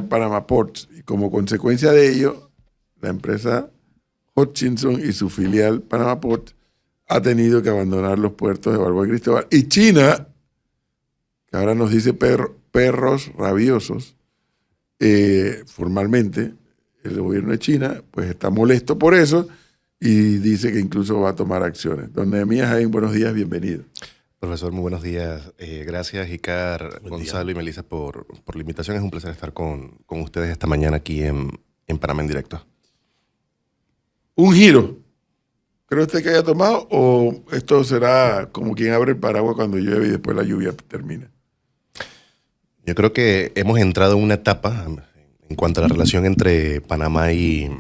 Panama Ports, y como consecuencia de ello, la empresa Hutchinson y su filial Panama Ports ha tenido que abandonar los puertos de Balboa y Cristóbal. Y China, que ahora nos dice perros rabiosos, formalmente, el gobierno de China, pues está molesto por eso y dice que incluso va a tomar acciones. Don Nehemías Jaén, buenos días, bienvenido. Profesor, muy buenos días. Gracias, Icar, Gonzalo y Melissa, por la invitación. Es un placer estar con ustedes esta mañana aquí en Panamá en Directo. Un giro. ¿Cree usted que haya tomado o esto será como quien abre el paraguas cuando llueve y después la lluvia termina? Yo creo que hemos entrado en una etapa en cuanto a la relación entre Panamá y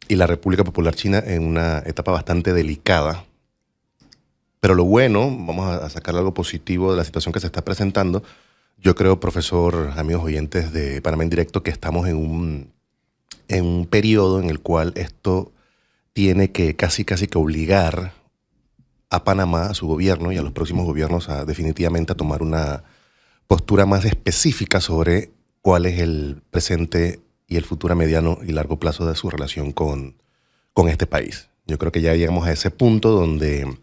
la República Popular China, en una etapa bastante delicada. Pero lo bueno, vamos a sacar algo positivo de la situación que se está presentando. Yo creo, profesor, amigos oyentes de Panamá en Directo, que estamos en un periodo en el cual esto tiene que casi que obligar a Panamá, a su gobierno y a los próximos gobiernos definitivamente a tomar una postura más específica sobre cuál es el presente y el futuro a mediano y largo plazo de su relación con este país. Yo creo que ya llegamos a ese punto donde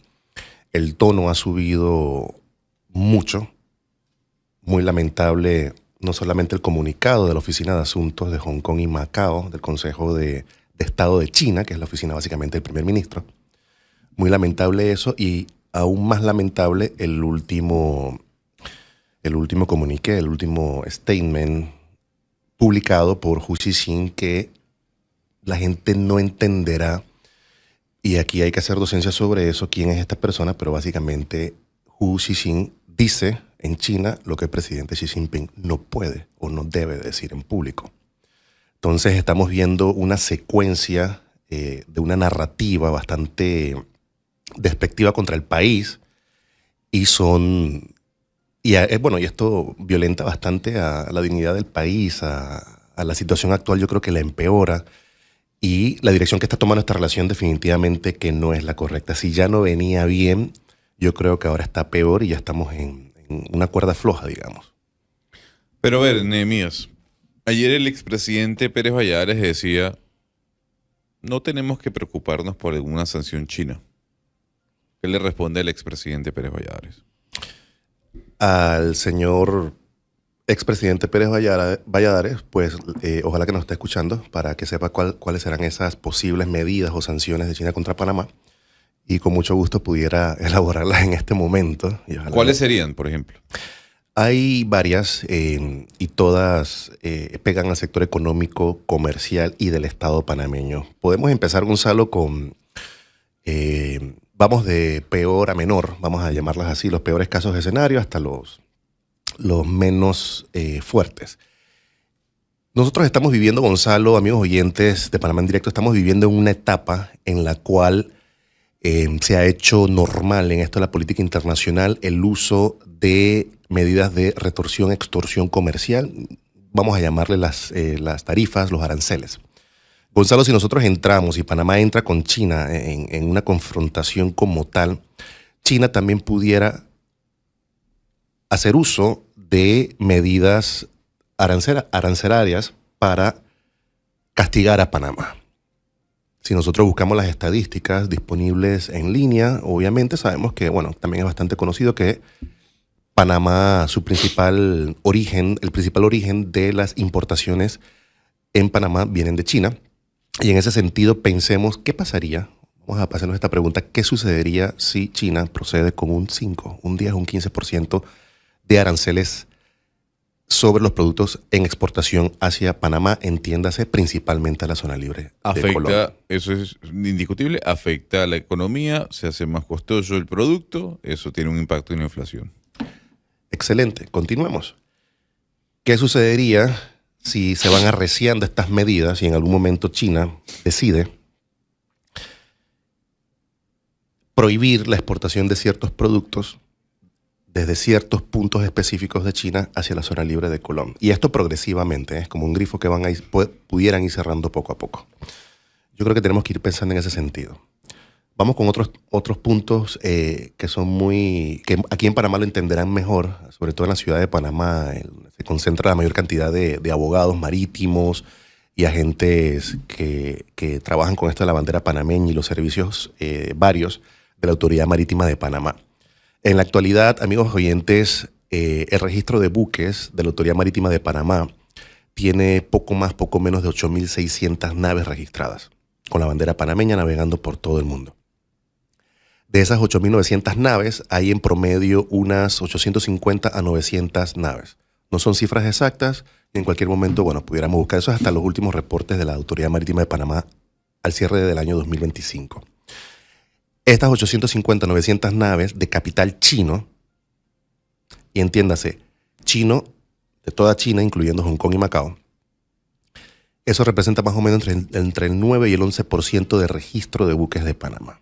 el tono ha subido mucho, muy lamentable, no solamente el comunicado de la Oficina de Asuntos de Hong Kong y Macao, del Consejo de Estado de China, que es la oficina básicamente del primer ministro. Muy lamentable eso, y aún más lamentable el último comuniqué, el último statement publicado por Hu Jintao, que la gente no entenderá. Y aquí hay que hacer docencia sobre eso, quién es esta persona, pero básicamente Hu Jintao dice en China lo que el presidente Xi Jinping no puede o no debe decir en público. Entonces estamos viendo una secuencia de una narrativa bastante despectiva contra el país y esto violenta bastante a la dignidad del país, a la situación actual. Yo creo que la empeora. Y la dirección que está tomando esta relación definitivamente que no es la correcta. Si ya no venía bien, yo creo que ahora está peor y ya estamos en una cuerda floja, digamos. Pero a ver, Nehemías, ayer el expresidente Pérez Valladares decía, no tenemos que preocuparnos por alguna sanción china. ¿Qué le responde el expresidente Pérez Valladares? Al señor expresidente Pérez Valladares, pues ojalá que nos esté escuchando para que sepa cuáles serán esas posibles medidas o sanciones de China contra Panamá, y con mucho gusto pudiera elaborarlas en este momento. ¿Cuáles serían, por ejemplo? Hay varias y todas pegan al sector económico, comercial y del Estado panameño. Podemos empezar, Gonzalo, con vamos de peor a menor, vamos a llamarlas así, los peores casos de escenario hasta los menos fuertes. Nosotros estamos viviendo, Gonzalo, amigos oyentes de Panamá en Directo, estamos viviendo en una etapa en la cual se ha hecho normal en esto de la política internacional el uso de medidas de retorsión, extorsión comercial, vamos a llamarle las tarifas, los aranceles. Gonzalo, si nosotros entramos y Panamá entra con China en una confrontación como tal, China también pudiera hacer uso de medidas arancelarias para castigar a Panamá. Si nosotros buscamos las estadísticas disponibles en línea, obviamente sabemos que, también es bastante conocido que Panamá, el principal origen de las importaciones en Panamá vienen de China. Y en ese sentido pensemos, ¿qué pasaría? Vamos a hacernos esta pregunta, ¿qué sucedería si China procede con un 5, un 10, un 15% de aranceles sobre los productos en exportación hacia Panamá, entiéndase principalmente a la zona libre de Colombia? Eso es indiscutible, afecta a la economía, se hace más costoso el producto, eso tiene un impacto en la inflación. Excelente, continuemos. ¿Qué sucedería si se van arreciando estas medidas y en algún momento China decide prohibir la exportación de ciertos productos desde ciertos puntos específicos de China hacia la zona libre de Colón? Y esto progresivamente, es como un grifo que pudieran ir cerrando poco a poco. Yo creo que tenemos que ir pensando en ese sentido. Vamos con otros puntos que son que aquí en Panamá lo entenderán mejor, sobre todo en la ciudad de Panamá. Se concentra la mayor cantidad de abogados marítimos y agentes que trabajan con esto de la bandera panameña y los servicios varios de la Autoridad Marítima de Panamá. En la actualidad, amigos oyentes, el registro de buques de la Autoridad Marítima de Panamá tiene poco menos de 8.600 naves registradas, con la bandera panameña navegando por todo el mundo. De esas 8.900 naves, hay en promedio unas 850 a 900 naves. No son cifras exactas y en cualquier momento, pudiéramos buscar eso hasta los últimos reportes de la Autoridad Marítima de Panamá al cierre del año 2025. Estas 850 a 900 naves de capital chino, y entiéndase, chino de toda China, incluyendo Hong Kong y Macao, eso representa más o menos entre el 9 y el 11% de registro de buques de Panamá.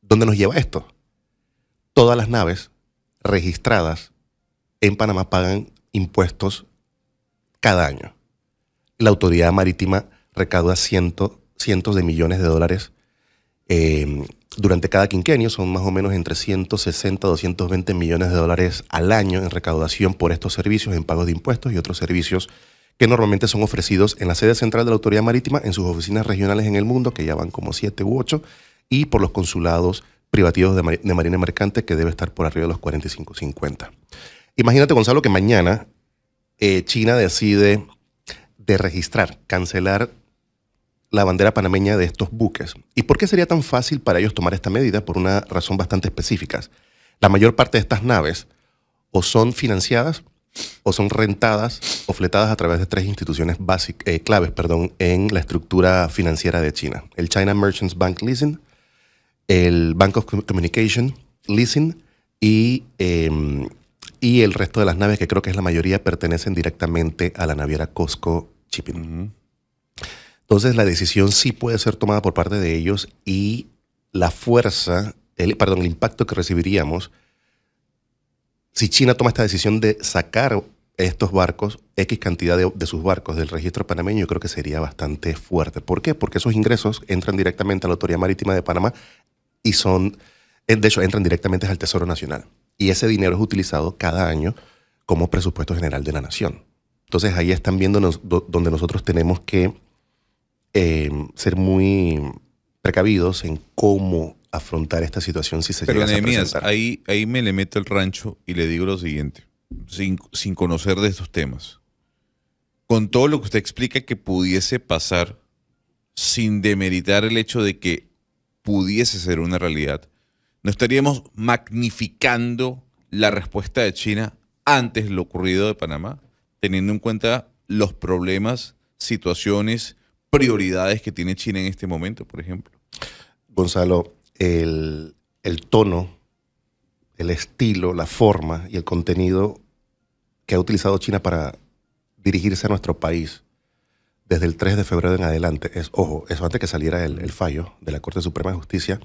¿Dónde nos lleva esto? Todas las naves registradas en Panamá pagan impuestos cada año. La Autoridad Marítima recauda cientos de millones de dólares durante cada quinquenio. Son más o menos entre 160 a 220 millones de dólares al año en recaudación por estos servicios, en pagos de impuestos y otros servicios que normalmente son ofrecidos en la sede central de la Autoridad Marítima, en sus oficinas regionales en el mundo, que ya van como 7 u 8, y por los consulados privativos de Marina Mercante, que debe estar por arriba de los 45-50. Imagínate, Gonzalo, que mañana China decide de registrar, cancelar la bandera panameña de estos buques. ¿Y por qué sería tan fácil para ellos tomar esta medida? Por una razón bastante específica. La mayor parte de estas naves o son financiadas, o son rentadas o fletadas a través de 3 instituciones claves en la estructura financiera de China. El China Merchants Bank Leasing, el Bank of Communication Leasing y el resto de las naves, que creo que es la mayoría, pertenecen directamente a la naviera COSCO Shipping. Entonces la decisión sí puede ser tomada por parte de ellos y la fuerza, el impacto que recibiríamos si China toma esta decisión de sacar estos barcos, X cantidad de sus barcos del registro panameño, yo creo que sería bastante fuerte. ¿Por qué? Porque esos ingresos entran directamente a la Autoridad Marítima de Panamá y de hecho, entran directamente al Tesoro Nacional. Y ese dinero es utilizado cada año como presupuesto general de la nación. Entonces ahí están viendo donde nosotros tenemos que ser muy precavidos en cómo afrontar esta situación si se llega a presentar. Pero Nehemías, ahí me le meto el rancho y le digo lo siguiente, sin conocer de estos temas. Con todo lo que usted explica que pudiese pasar, sin demeritar el hecho de que pudiese ser una realidad, ¿no estaríamos magnificando la respuesta de China antes lo ocurrido de Panamá, teniendo en cuenta los problemas, situaciones, prioridades que tiene China en este momento, por ejemplo? Gonzalo, el tono, el estilo, la forma y el contenido que ha utilizado China para dirigirse a nuestro país desde el 3 de febrero en adelante, eso antes que saliera el fallo de la Corte Suprema de Justicia,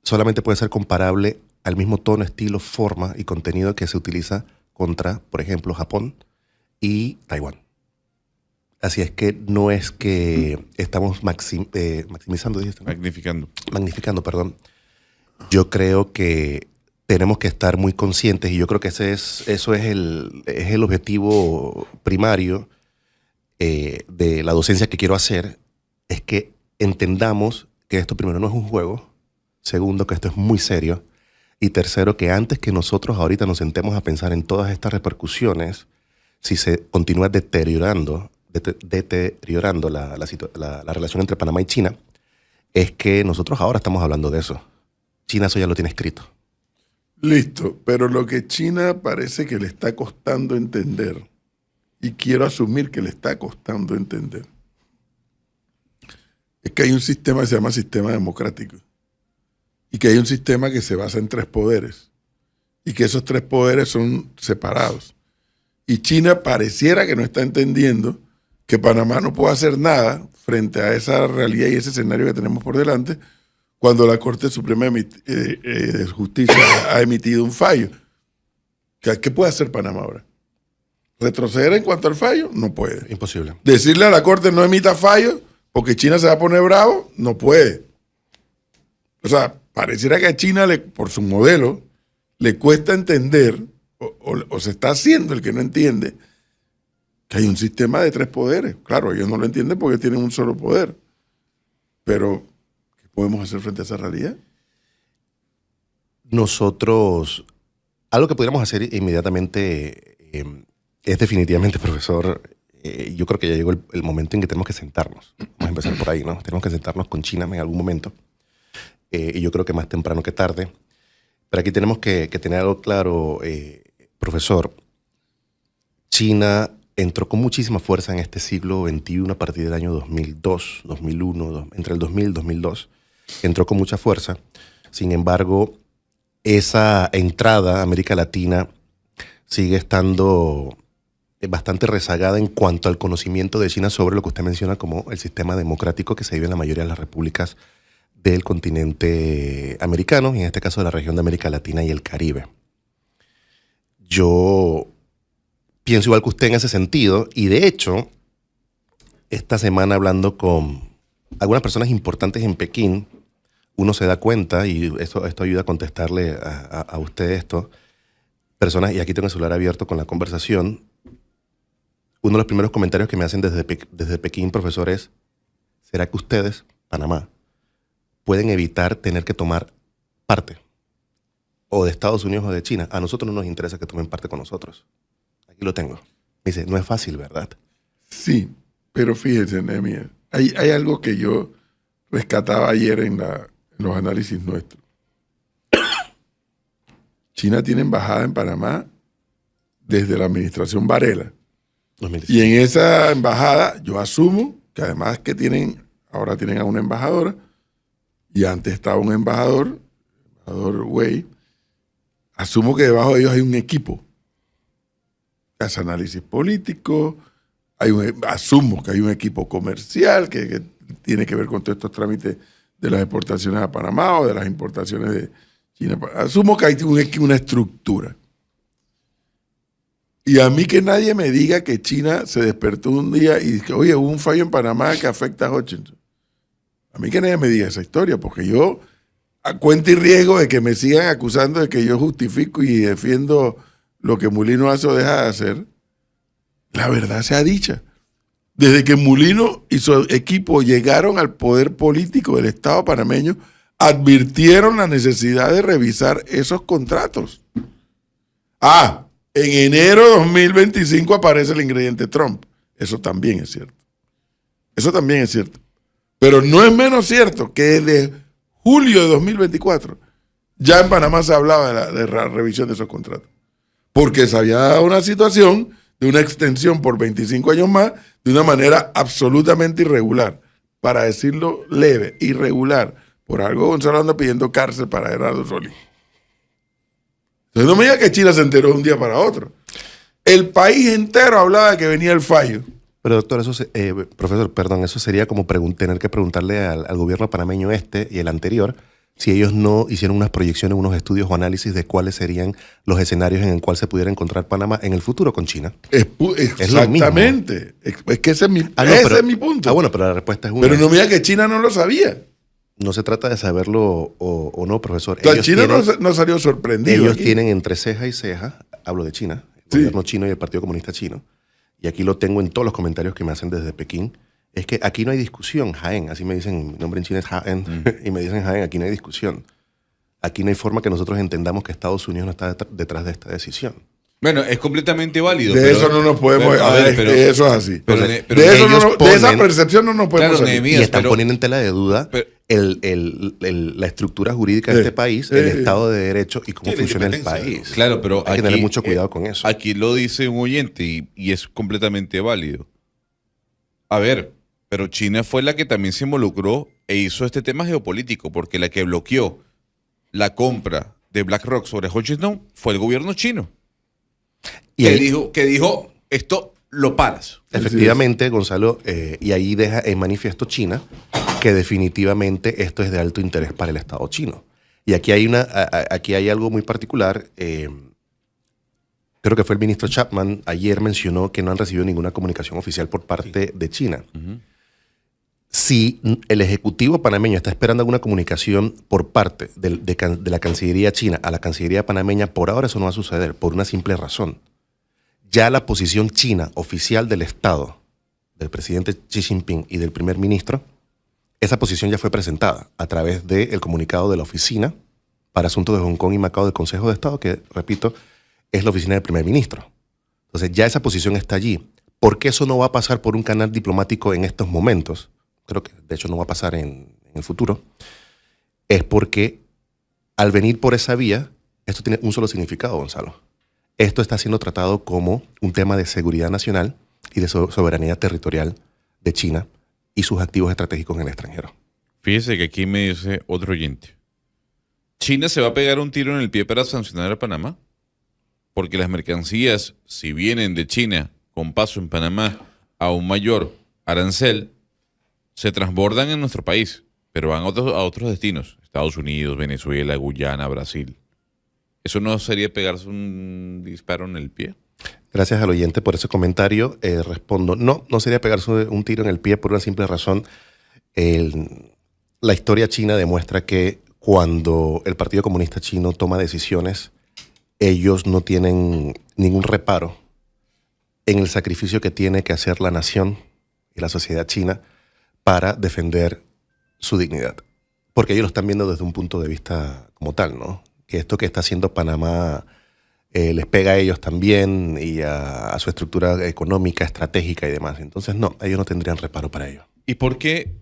solamente puede ser comparable al mismo tono, estilo, forma y contenido que se utiliza contra, por ejemplo, Japón y Taiwán. Así es que no es que estamos maximizando, ¿dijiste? Magnificando, perdón. Yo creo que tenemos que estar muy conscientes y yo creo que eso es el objetivo primario de la docencia que quiero hacer, es que entendamos que esto primero no es un juego, segundo que esto es muy serio y tercero que antes que nosotros ahorita nos sentemos a pensar en todas estas repercusiones, si se continúa deteriorando la relación entre Panamá y China, es que nosotros ahora estamos hablando de eso. China eso ya lo tiene escrito. Listo, pero lo que China parece que le está costando entender, y quiero asumir que le está costando entender, es que hay un sistema que se llama sistema democrático y que hay un sistema que se basa en 3 poderes y que esos 3 poderes son separados. Y China pareciera que no está entendiendo que Panamá no puede hacer nada frente a esa realidad y ese escenario que tenemos por delante cuando la Corte Suprema de Justicia ha emitido un fallo. ¿Qué puede hacer Panamá ahora? ¿Retroceder en cuanto al fallo? No puede. Imposible. Decirle a la Corte no emita fallo porque China se va a poner bravo, no puede. O sea, pareciera que a China, por su modelo, le cuesta entender, o se está haciendo el que no entiende, que hay un sistema de 3 poderes. Claro, ellos no lo entienden porque tienen un solo poder. Pero, ¿qué podemos hacer frente a esa realidad? Nosotros, algo que podríamos hacer inmediatamente es definitivamente, profesor, yo creo que ya llegó el momento en que tenemos que sentarnos. Vamos a empezar por ahí, ¿no? Tenemos que sentarnos con China en algún momento. Y yo creo que más temprano que tarde. Pero aquí tenemos que tener algo claro, profesor. China entró con muchísima fuerza en este siglo XXI a partir del año 2002, 2001, entre el 2000 y el 2002. Entró con mucha fuerza. Sin embargo, esa entrada a América Latina sigue estando bastante rezagada en cuanto al conocimiento de China sobre lo que usted menciona como el sistema democrático que se vive en la mayoría de las repúblicas del continente americano, y en este caso de la región de América Latina y el Caribe. Yo pienso igual que usted en ese sentido, y de hecho, esta semana hablando con algunas personas importantes en Pekín, uno se da cuenta, y esto ayuda a contestarle a usted esto, personas, y aquí tengo el celular abierto con la conversación, uno de los primeros comentarios que me hacen desde Pekín, profesor, es: ¿será que ustedes, Panamá, pueden evitar tener que tomar parte? O de Estados Unidos o de China. A nosotros no nos interesa que tomen parte con nosotros. Aquí lo tengo. Me dice, no es fácil, ¿verdad? Sí, pero fíjense, Nehemías, hay algo que yo rescataba ayer en los análisis nuestros. China tiene embajada en Panamá desde la administración Varela. 2017. Y en esa embajada, yo asumo que además que ahora tienen a una embajadora, y antes estaba un embajador Wei, asumo que debajo de ellos hay un equipo que hace análisis político, asumo que hay un equipo comercial que tiene que ver con todos estos trámites de las exportaciones a Panamá o de las importaciones de China. Asumo que hay una estructura. Y a mí que nadie me diga que China se despertó un día y dice, oye, hubo un fallo en Panamá que afecta a Hutchinson. A mí que nadie me diga esa historia, porque yo, a cuenta y riesgo de que me sigan acusando de que yo justifico y defiendo lo que Mulino hace o deja de hacer, la verdad sea dicha. Desde que Mulino y su equipo llegaron al poder político del Estado panameño, advirtieron la necesidad de revisar esos contratos. En enero de 2025 aparece el ingrediente Trump. Eso también es cierto. Eso también es cierto. Pero no es menos cierto que desde julio de 2024 ya en Panamá se hablaba de la revisión de esos contratos. Porque se había dado una situación de una extensión por 25 años más de una manera absolutamente irregular. Para decirlo leve, irregular. Por algo Gonzalo anda pidiendo cárcel para Gerardo Solís. Entonces no me diga que China se enteró de un día para otro. El país entero hablaba de que venía el fallo. Pero doctor, profesor, perdón, eso sería como tener que preguntarle al gobierno panameño y el anterior si ellos no hicieron unas proyecciones, unos estudios o análisis de cuáles serían los escenarios en el cual se pudiera encontrar Panamá en el futuro con China. Exactamente. Es que ese es mi punto. Bueno, pero la respuesta es una. Pero no me diga que China no lo sabía. No se trata de saberlo o no, profesor. China no salió sorprendido. Ellos aquí tienen entre ceja y ceja, hablo de China, el gobierno chino y el Partido Comunista Chino, y aquí lo tengo en todos los comentarios que me hacen desde Pekín, es que aquí no hay discusión, Jaén, así me dicen, mi nombre en China es Jaén, y me dicen Jaén, aquí no hay discusión. Aquí no hay forma que nosotros entendamos que Estados Unidos no está detrás de esta decisión. Bueno, es completamente válido. Eso no nos podemos... eso es así. De esa percepción no nos podemos salir. Y están poniendo en tela de duda la estructura jurídica de este país, el Estado de Derecho y cómo funciona el país. Claro, pero hay que tener mucho cuidado con eso. Aquí lo dice un oyente y es completamente válido. A ver, pero China fue la que también se involucró e hizo este tema geopolítico, porque la que bloqueó la compra de BlackRock sobre Hutchinson fue el gobierno chino. Que dijo, esto lo paras. Efectivamente, Gonzalo, y ahí deja en manifiesto China que definitivamente esto es de alto interés para el Estado chino. Y aquí hay algo muy particular. Creo que fue el ministro Chapman, ayer mencionó que no han recibido ninguna comunicación oficial por parte de China. Si el Ejecutivo panameño está esperando alguna comunicación por parte de la Cancillería china a la Cancillería panameña, por ahora eso no va a suceder, por una simple razón. Ya la posición china oficial del Estado, del presidente Xi Jinping y del primer ministro, esa posición ya fue presentada a través del comunicado de la Oficina para Asuntos de Hong Kong y Macao del Consejo de Estado, que, repito, es la oficina del primer ministro. Entonces ya esa posición está allí. ¿Por qué eso no va a pasar por un canal diplomático en estos momentos? Creo que de hecho no va a pasar en el futuro. Es porque al venir por esa vía, esto tiene un solo significado, Gonzalo. Esto está siendo tratado como un tema de seguridad nacional y de soberanía territorial de China y sus activos estratégicos en el extranjero. Fíjese que aquí me dice otro oyente. ¿China se va a pegar un tiro en el pie para sancionar a Panamá? Porque las mercancías, si vienen de China con paso en Panamá a un mayor arancel, se transbordan en nuestro país, pero van a otros destinos. Estados Unidos, Venezuela, Guyana, Brasil. ¿Eso no sería pegarse un disparo en el pie? Gracias al oyente por ese comentario. Respondo, no sería pegarse un tiro en el pie por una simple razón. La historia china demuestra que cuando el Partido Comunista Chino toma decisiones, ellos no tienen ningún reparo en el sacrificio que tiene que hacer la nación y la sociedad china para defender su dignidad. Porque ellos lo están viendo desde un punto de vista como tal, ¿no? Que esto que está haciendo Panamá les pega a ellos también y a su estructura económica, estratégica y demás. Entonces, no, ellos no tendrían reparo para ello. ¿Y por qué,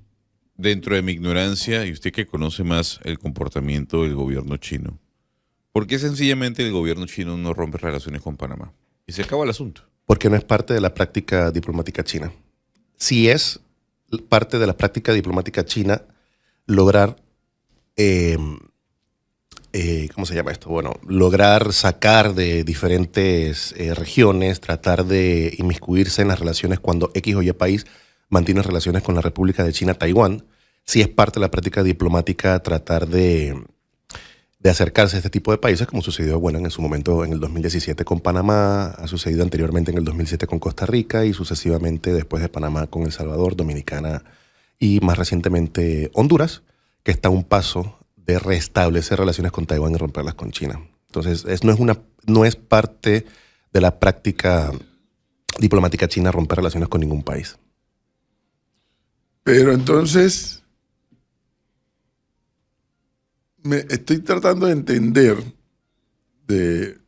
dentro de mi ignorancia, y usted que conoce más el comportamiento del gobierno chino, por qué sencillamente el gobierno chino no rompe relaciones con Panamá? Y se acaba el asunto. Porque no es parte de la práctica diplomática china. Si es parte de la práctica diplomática china lograr, ¿cómo se llama esto? Bueno, lograr sacar de diferentes regiones, tratar de inmiscuirse en las relaciones cuando X o Y país mantiene relaciones con la República de China, Taiwán. Si es parte de la práctica diplomática tratar de acercarse a este tipo de países, como sucedió, bueno, en su momento en el 2017 con Panamá, ha sucedido anteriormente en el 2007 con Costa Rica y sucesivamente después de Panamá con El Salvador, Dominicana y más recientemente Honduras, que está a un paso de restablecer relaciones con Taiwán y romperlas con China. Entonces, no es parte de la práctica diplomática china romper relaciones con ningún país. Pero entonces, estoy tratando de entender el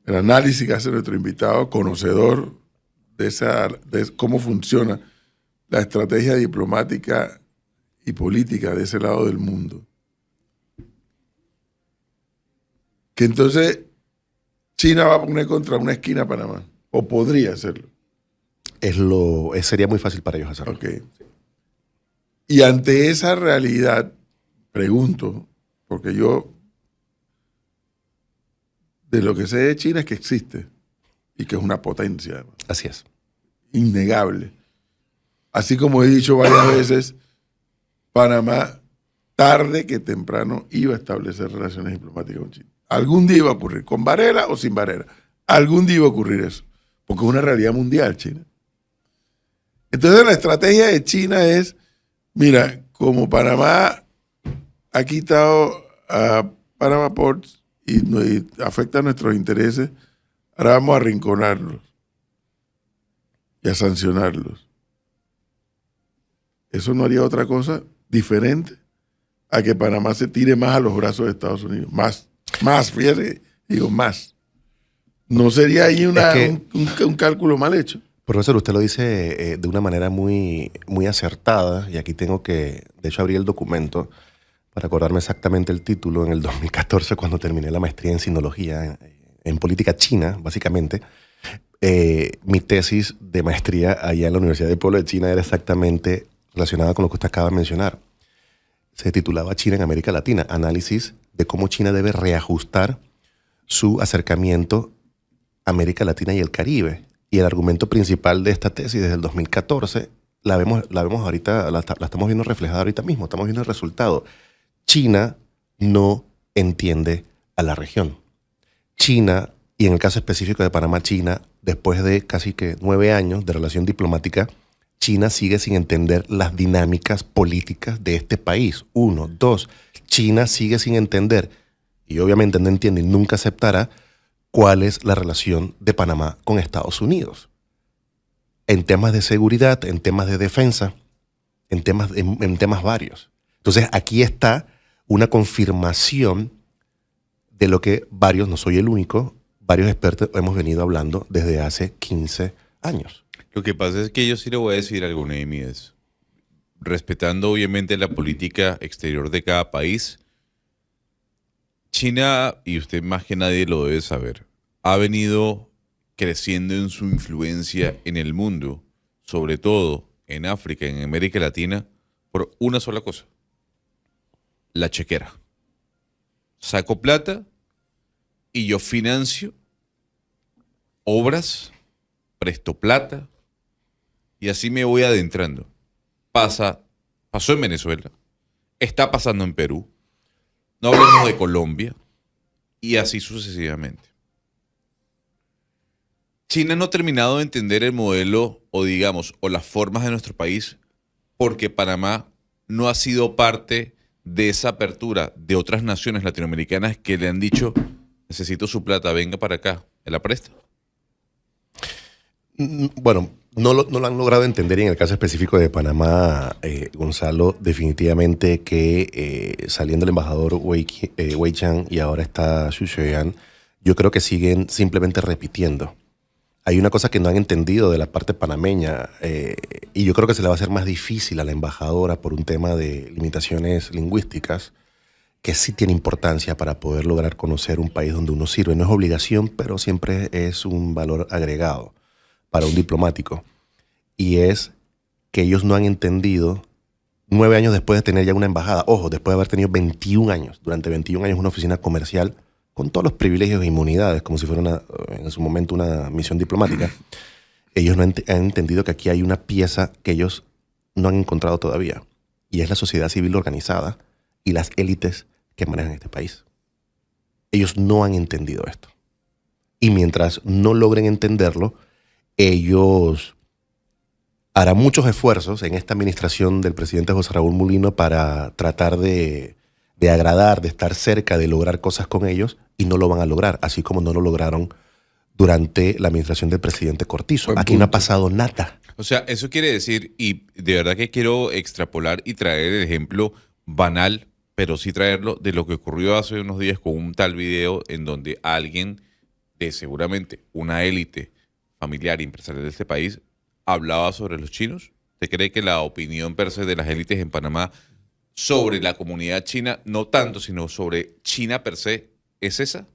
análisis que hace nuestro invitado, conocedor de cómo funciona la estrategia diplomática y política de ese lado del mundo. Que entonces China va a poner contra una esquina a Panamá, o podría hacerlo. Sería muy fácil para ellos hacerlo. Okay. Y ante esa realidad, pregunto, porque yo de lo que sé de China es que existe y que es una potencia, además. Así es. Innegable. Así como he dicho varias veces, Panamá, tarde que temprano, iba a establecer relaciones diplomáticas con China. Algún día iba a ocurrir, con Varela o sin Varela. Algún día iba a ocurrir eso, porque es una realidad mundial, China. Entonces la estrategia de China es, mira, como Panamá ha quitado a Panama Ports y afecta a nuestros intereses, ahora vamos a arrinconarlos y a sancionarlos. Eso no haría otra cosa diferente a que Panamá se tire más a los brazos de Estados Unidos. Más, fíjate, digo más. ¿No sería ahí un cálculo mal hecho? Profesor, usted lo dice de una manera muy, muy acertada, y aquí tengo que, de hecho, abrir el documento para acordarme exactamente el título. En el 2014, cuando terminé la maestría en sinología, en política china, básicamente, mi tesis de maestría allá en la Universidad del Pueblo de China era exactamente relacionada con lo que usted acaba de mencionar. Se titulaba China en América Latina, análisis de cómo China debe reajustar su acercamiento a América Latina y el Caribe. Y el argumento principal de esta tesis desde el 2014 la vemos ahorita, la estamos viendo reflejada ahorita mismo, estamos viendo el resultado. China no entiende a la región. China, y en el caso específico de Panamá, China, después de casi que 9 años de relación diplomática, China sigue sin entender las dinámicas políticas de este país. 1, 2, China sigue sin entender, y obviamente no entiende y nunca aceptará, cuál es la relación de Panamá con Estados Unidos. En temas de seguridad, en temas de defensa, en temas varios. Entonces aquí está una confirmación de lo que varios, no soy el único, varios expertos hemos venido hablando desde hace 15 años. Lo que pasa es que yo sí le voy a decir algo, Nehemías. Respetando obviamente la política exterior de cada país, China, y usted más que nadie lo debe saber, ha venido creciendo en su influencia en el mundo, sobre todo en África, en América Latina, por una sola cosa: la chequera. Saco plata y yo financio obras, presto plata y así me voy adentrando. Pasó en Venezuela, está pasando en Perú, no hablemos de Colombia y así sucesivamente. China no ha terminado de entender el modelo o las formas de nuestro país porque Panamá no ha sido parte de esa apertura de otras naciones latinoamericanas que le han dicho: necesito su plata, venga para acá, ¿me la presta? Bueno, no lo han logrado entender, y en el caso específico de Panamá, Gonzalo, definitivamente que saliendo el embajador Wei Chang y ahora está Xu Xueyan, yo creo que siguen simplemente repitiendo. Hay una cosa que no han entendido de la parte panameña, y yo creo que se le va a hacer más difícil a la embajadora por un tema de limitaciones lingüísticas, que sí tiene importancia para poder lograr conocer un país donde uno sirve. No es obligación, pero siempre es un valor agregado para un diplomático. Y es que ellos no han entendido, 9 años después de tener ya una embajada, ojo, después de haber tenido 21 años, durante 21 años una oficina comercial, con todos los privilegios e inmunidades, como si fuera en su momento una misión diplomática, ellos no han entendido que aquí hay una pieza que ellos no han encontrado todavía, y es la sociedad civil organizada y las élites que manejan este país. Ellos no han entendido esto. Y mientras no logren entenderlo, ellos harán muchos esfuerzos en esta administración del presidente José Raúl Mulino para tratar de agradar, de estar cerca, de lograr cosas con ellos, y no lo van a lograr, así como no lo lograron durante la administración del presidente Cortizo. Aquí no ha pasado nada. O sea, eso quiere decir, y de verdad que quiero extrapolar y traer el ejemplo banal, pero sí traerlo, de lo que ocurrió hace unos días con un tal video en donde alguien de seguramente una élite familiar y empresarial de este país hablaba sobre los chinos. ¿Usted cree que la opinión per se de las élites en Panamá sobre la comunidad china, no tanto, sino sobre China per se, es esa?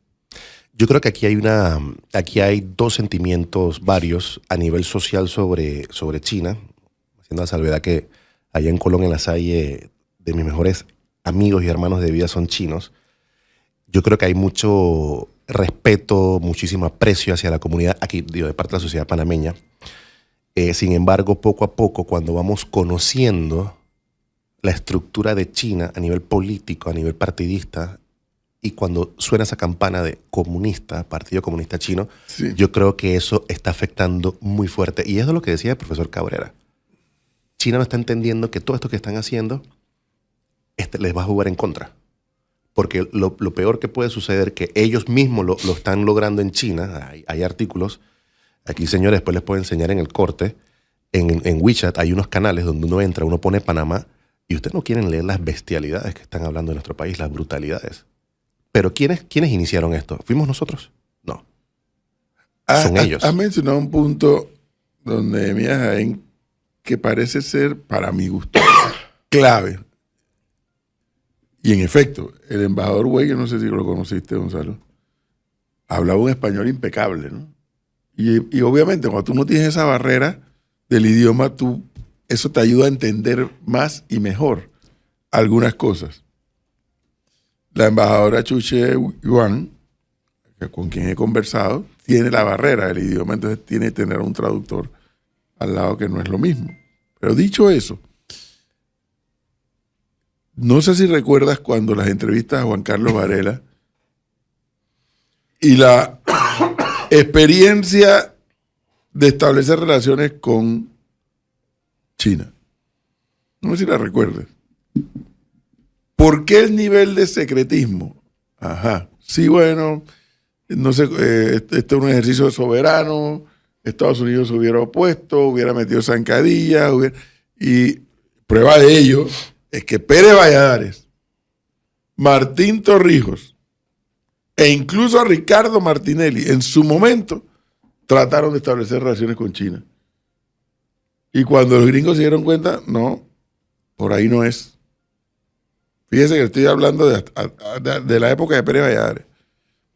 Yo creo que aquí hay dos sentimientos varios a nivel social sobre China, haciendo la salvedad que allá en Colón, en La Salle, de mis mejores amigos y hermanos de vida son chinos. Yo creo que hay mucho respeto, muchísimo aprecio hacia la comunidad, aquí digo, de parte de la sociedad panameña. Sin embargo, poco a poco, cuando vamos conociendo la estructura de China a nivel político, a nivel partidista, y cuando suena esa campana de comunista, Partido Comunista Chino, sí, yo creo que eso está afectando muy fuerte. Y eso es lo que decía el profesor Cabrera. China no está entendiendo que todo esto que están haciendo les va a jugar en contra. Porque lo peor que puede suceder, que ellos mismos lo están logrando en China, hay artículos, aquí señores, después les puedo enseñar en el corte, en WeChat hay unos canales donde uno entra, uno pone Panamá, y ustedes no quieren leer las bestialidades que están hablando de nuestro país, las brutalidades. Pero ¿quiénes iniciaron esto? ¿Fuimos nosotros? No. Son ellos. Has mencionado un punto donde Mía Jaén, que parece ser, para mi gusto, clave. Y en efecto, el embajador Wei, yo no sé si lo conociste, Gonzalo, hablaba un español impecable, ¿no? Y obviamente cuando tú no tienes esa barrera del idioma, eso te ayuda a entender más y mejor algunas cosas. La embajadora Xu Xueyan, con quien he conversado, tiene la barrera del idioma, entonces tiene que tener un traductor al lado, que no es lo mismo. Pero dicho eso, no sé si recuerdas cuando las entrevistas a Juan Carlos Varela y la experiencia de establecer relaciones con China. No sé si la recuerdas. ¿Por qué el nivel de secretismo? Ajá. Sí, bueno, no sé, este es un ejercicio soberano. Estados Unidos se hubiera opuesto, hubiera metido zancadillas, y prueba de ello es que Pérez Valladares, Martín Torrijos e incluso a Ricardo Martinelli en su momento trataron de establecer relaciones con China. Y cuando los gringos se dieron cuenta, no, por ahí no es. Fíjese que estoy hablando de la época de Pérez Valladares.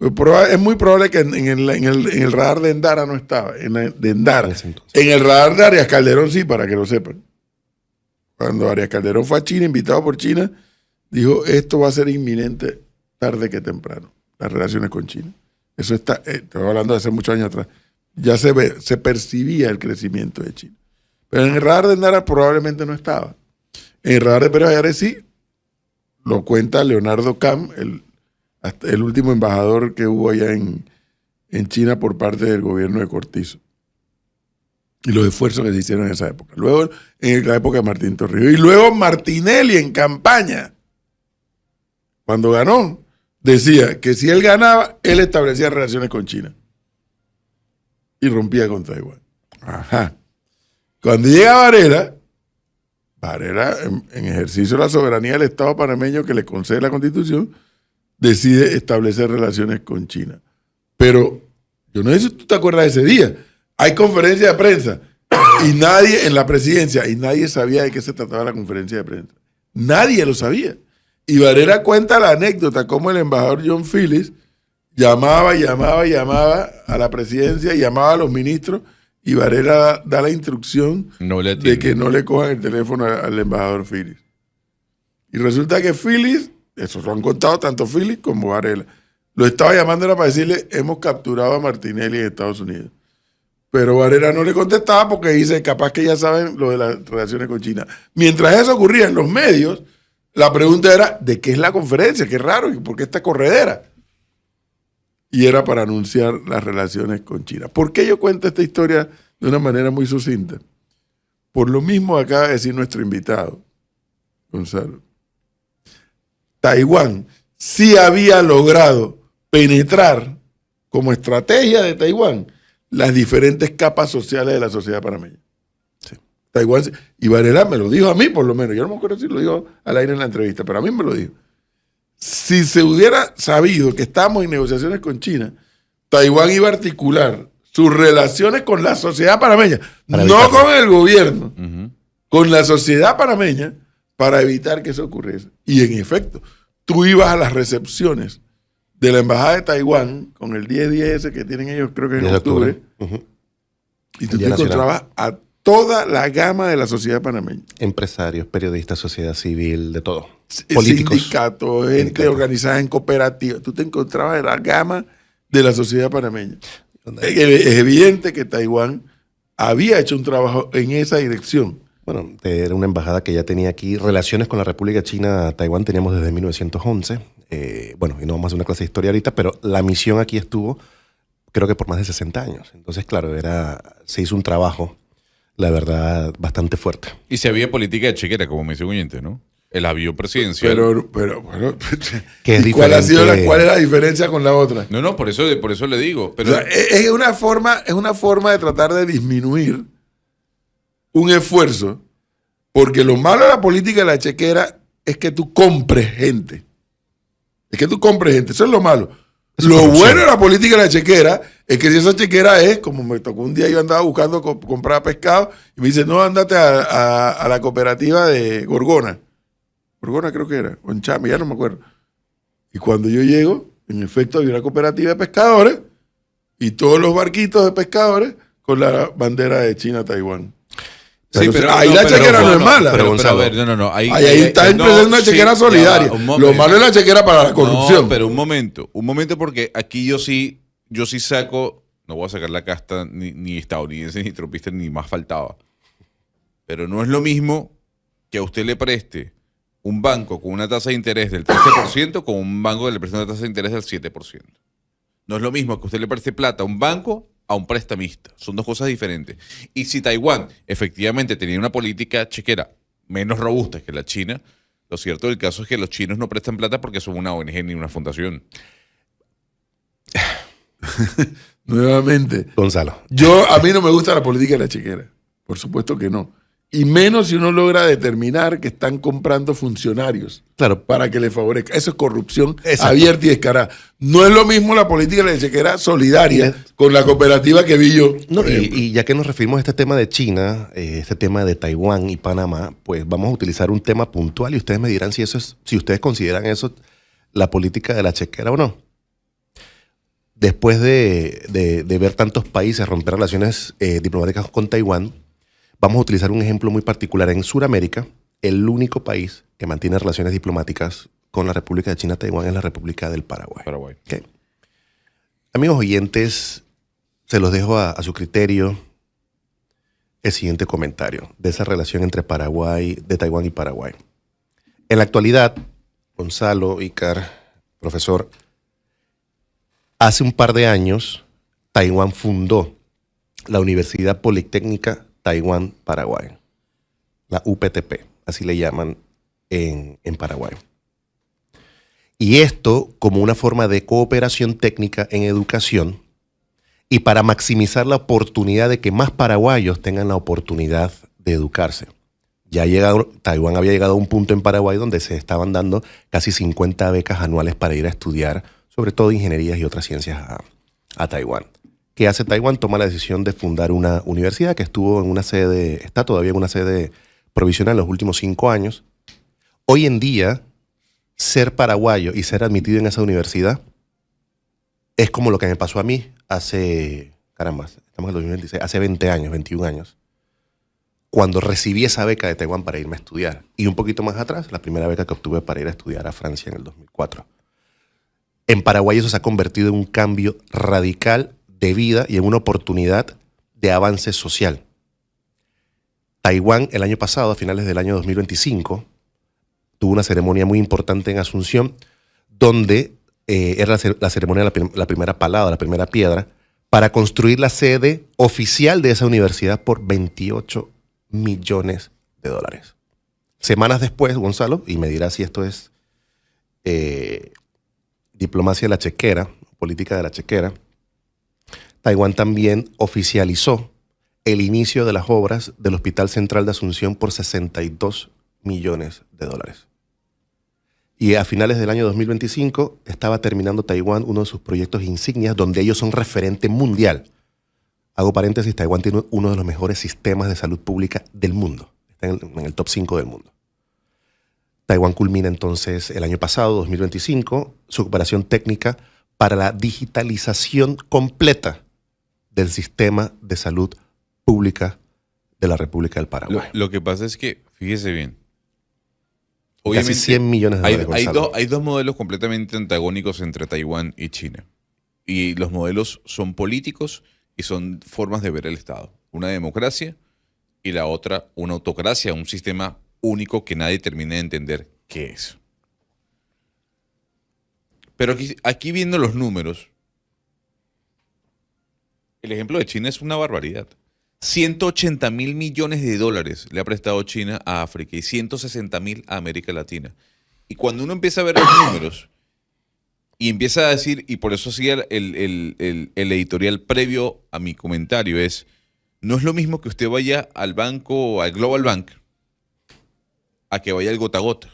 Es muy probable que en el radar de Endara no estaba. En el radar de Arias Calderón sí, para que lo sepan. Cuando Arias Calderón fue a China, invitado por China, dijo, esto va a ser inminente tarde que temprano, las relaciones con China. Eso está, estoy hablando de hace muchos años atrás. Ya se percibía el crecimiento de China. Pero en el radar de Endara probablemente no estaba. En el radar de Pérez Valladares sí, lo cuenta Leonardo Cam, el último embajador que hubo allá en China por parte del gobierno de Cortizo. Y los esfuerzos que se hicieron en esa época. Luego, en la época de Martín Torrijos. Y luego Martinelli en campaña, cuando ganó, decía que si él ganaba, él establecía relaciones con China. Y rompía con Taiwán. Ajá. Cuando llega Varela, en ejercicio de la soberanía del Estado panameño que le concede la Constitución, decide establecer relaciones con China. Pero yo no sé si tú te acuerdas de ese día. Hay conferencia de prensa y nadie en la presidencia, y nadie sabía de qué se trataba la conferencia de prensa. Nadie lo sabía. Y Varela cuenta la anécdota cómo el embajador John Phillips llamaba a la presidencia, llamaba a los ministros, y Varela da la instrucción de que no le cojan el teléfono al embajador Phillips. Y resulta que Phillips, eso lo han contado tanto Phillips como Varela, lo estaba llamando era para decirle, hemos capturado a Martinelli en Estados Unidos. Pero Varela no le contestaba porque dice, capaz que ya saben lo de las relaciones con China. Mientras eso ocurría en los medios, la pregunta era, ¿de qué es la conferencia? Qué raro, ¿y por qué esta corredera? Y era para anunciar las relaciones con China. ¿Por qué yo cuento esta historia de una manera muy sucinta? Por lo mismo acaba de decir nuestro invitado, Gonzalo. Taiwán sí había logrado penetrar como estrategia de Taiwán las diferentes capas sociales de la sociedad panameña. Sí. Taiwán, y Varela me lo dijo a mí por lo menos, yo no me acuerdo si lo dijo al aire en la entrevista, pero a mí me lo dijo. Si se hubiera sabido que estábamos en negociaciones con China, Taiwán iba a articular sus relaciones con la sociedad panameña, no con el gobierno, con la sociedad panameña, para evitar que eso ocurriese. Y en efecto, tú ibas a las recepciones de la embajada de Taiwán, con el 10-10 que tienen ellos, creo que en octubre, y tú te encontrabas a toda la gama de la sociedad panameña. Empresarios, periodistas, sociedad civil, de todo. Políticos. Sindicatos, gente organizada en cooperativas. Tú te encontrabas en la gama de la sociedad panameña. Es evidente que Taiwán había hecho un trabajo en esa dirección. Bueno, era una embajada que ya tenía aquí relaciones con la República China. Taiwán teníamos desde 1911. Bueno, y no vamos a hacer una clase de historia ahorita, pero la misión aquí estuvo, creo que por más de 60 años. Entonces, claro, se hizo un trabajo, la verdad, bastante fuerte. Y se había política de chequera, como me dice un oyente, ¿no? El avión presidencial. Pero bueno, ¿cuál es la diferencia con la otra? No, por eso le digo. Pero... O sea, es una forma de tratar de disminuir un esfuerzo, porque lo malo de la política de la chequera es que tú compres gente. Eso es lo malo. Lo bueno de la política de la chequera es que si esa chequera es, como me tocó un día, yo andaba buscando comprar pescado y me dice, no, ándate a la cooperativa de Gorgona. Gorgona creo que era, o en Chame, ya no me acuerdo. Y cuando yo llego, en efecto había una cooperativa de pescadores y todos los barquitos de pescadores con la bandera de China-Taiwán. Sí, pero ahí la chequera no es mala. Pero a ver, no. Ahí está empezando una chequera solidaria. Lo malo es la chequera para la corrupción. No, pero un momento porque aquí yo sí saco, no voy a sacar la casta ni estadounidense, ni tropista, ni más faltaba. Pero no es lo mismo que a usted le preste un banco con una tasa de interés del 13% con un banco que le preste una tasa de interés del 7%. No es lo mismo que usted le preste plata a un banco a un prestamista. Son dos cosas diferentes. Y si Taiwán efectivamente tenía una política chequera menos robusta que la China, lo cierto del caso es que los chinos no prestan plata porque son una ONG ni una fundación. Nuevamente. Gonzalo. A mí no me gusta la política de la chequera. Por supuesto que no. Y menos si uno logra determinar que están comprando funcionarios, Claro. para que les favorezca. Eso es corrupción Exacto. abierta y descarada. No es lo mismo la política de la chequera solidaria con la cooperativa que vi yo. No, por ejemplo. y ya que nos referimos a este tema de China, este tema de Taiwán y Panamá, pues vamos a utilizar un tema puntual y ustedes me dirán si ustedes consideran eso la política de la chequera o no. Después de ver tantos países romper relaciones diplomáticas con Taiwán, vamos a utilizar un ejemplo muy particular. En Sudamérica, el único país que mantiene relaciones diplomáticas con la República de China, Taiwán, es la República del Paraguay. ¿Okay? Amigos oyentes, se los dejo a su criterio el siguiente comentario de esa relación entre de Taiwán y Paraguay. En la actualidad, Gonzalo, Ícar, profesor, hace un par de años, Taiwán fundó la Universidad Politécnica Taiwán, Paraguay. La UPTP, así le llaman en Paraguay. Y esto como una forma de cooperación técnica en educación y para maximizar la oportunidad de que más paraguayos tengan la oportunidad de educarse. Taiwán había llegado a un punto en Paraguay donde se estaban dando casi 50 becas anuales para ir a estudiar, sobre todo ingenierías y otras ciencias a Taiwán. ¿Qué hace Taiwán? Toma la decisión de fundar una universidad que está todavía en una sede provisional en los últimos 5 años. Hoy en día, ser paraguayo y ser admitido en esa universidad es como lo que me pasó a mí estamos en el 2026, hace 20 años, 21 años, cuando recibí esa beca de Taiwán para irme a estudiar. Y un poquito más atrás, la primera beca que obtuve para ir a estudiar a Francia en el 2004. En Paraguay eso se ha convertido en un cambio radical de vida y en una oportunidad de avance social. Taiwán el año pasado, a finales del año 2025, tuvo una ceremonia muy importante en Asunción, donde era la ceremonia de la primera palada, la primera piedra, para construir la sede oficial de esa universidad por $28 millones. Semanas después, Gonzalo, y me dirá si esto es diplomacia de la chequera, política de la chequera, Taiwán también oficializó el inicio de las obras del Hospital Central de Asunción por $62 millones. Y a finales del año 2025 estaba terminando Taiwán uno de sus proyectos insignias donde ellos son referente mundial. Hago paréntesis, Taiwán tiene uno de los mejores sistemas de salud pública del mundo. Está en el top 5 del mundo. Taiwán culmina entonces el año pasado, 2025, su cooperación técnica para la digitalización completa del sistema de salud pública de la República del Paraguay. Lo que pasa es que, fíjese bien, casi 100 millones de dólares. hay dos modelos completamente antagónicos entre Taiwán y China. Y los modelos son políticos y son formas de ver el Estado. Una democracia y la otra una autocracia, un sistema único que nadie termina de entender qué es. Pero aquí viendo los números, el ejemplo de China es una barbaridad. 180.000 millones de dólares le ha prestado China a África y 160.000 a América Latina. Y cuando uno empieza a ver los números y empieza a decir, y por eso hacía el editorial previo a mi comentario, no es lo mismo que usted vaya al banco, al Global Bank, a que vaya al gota a gota.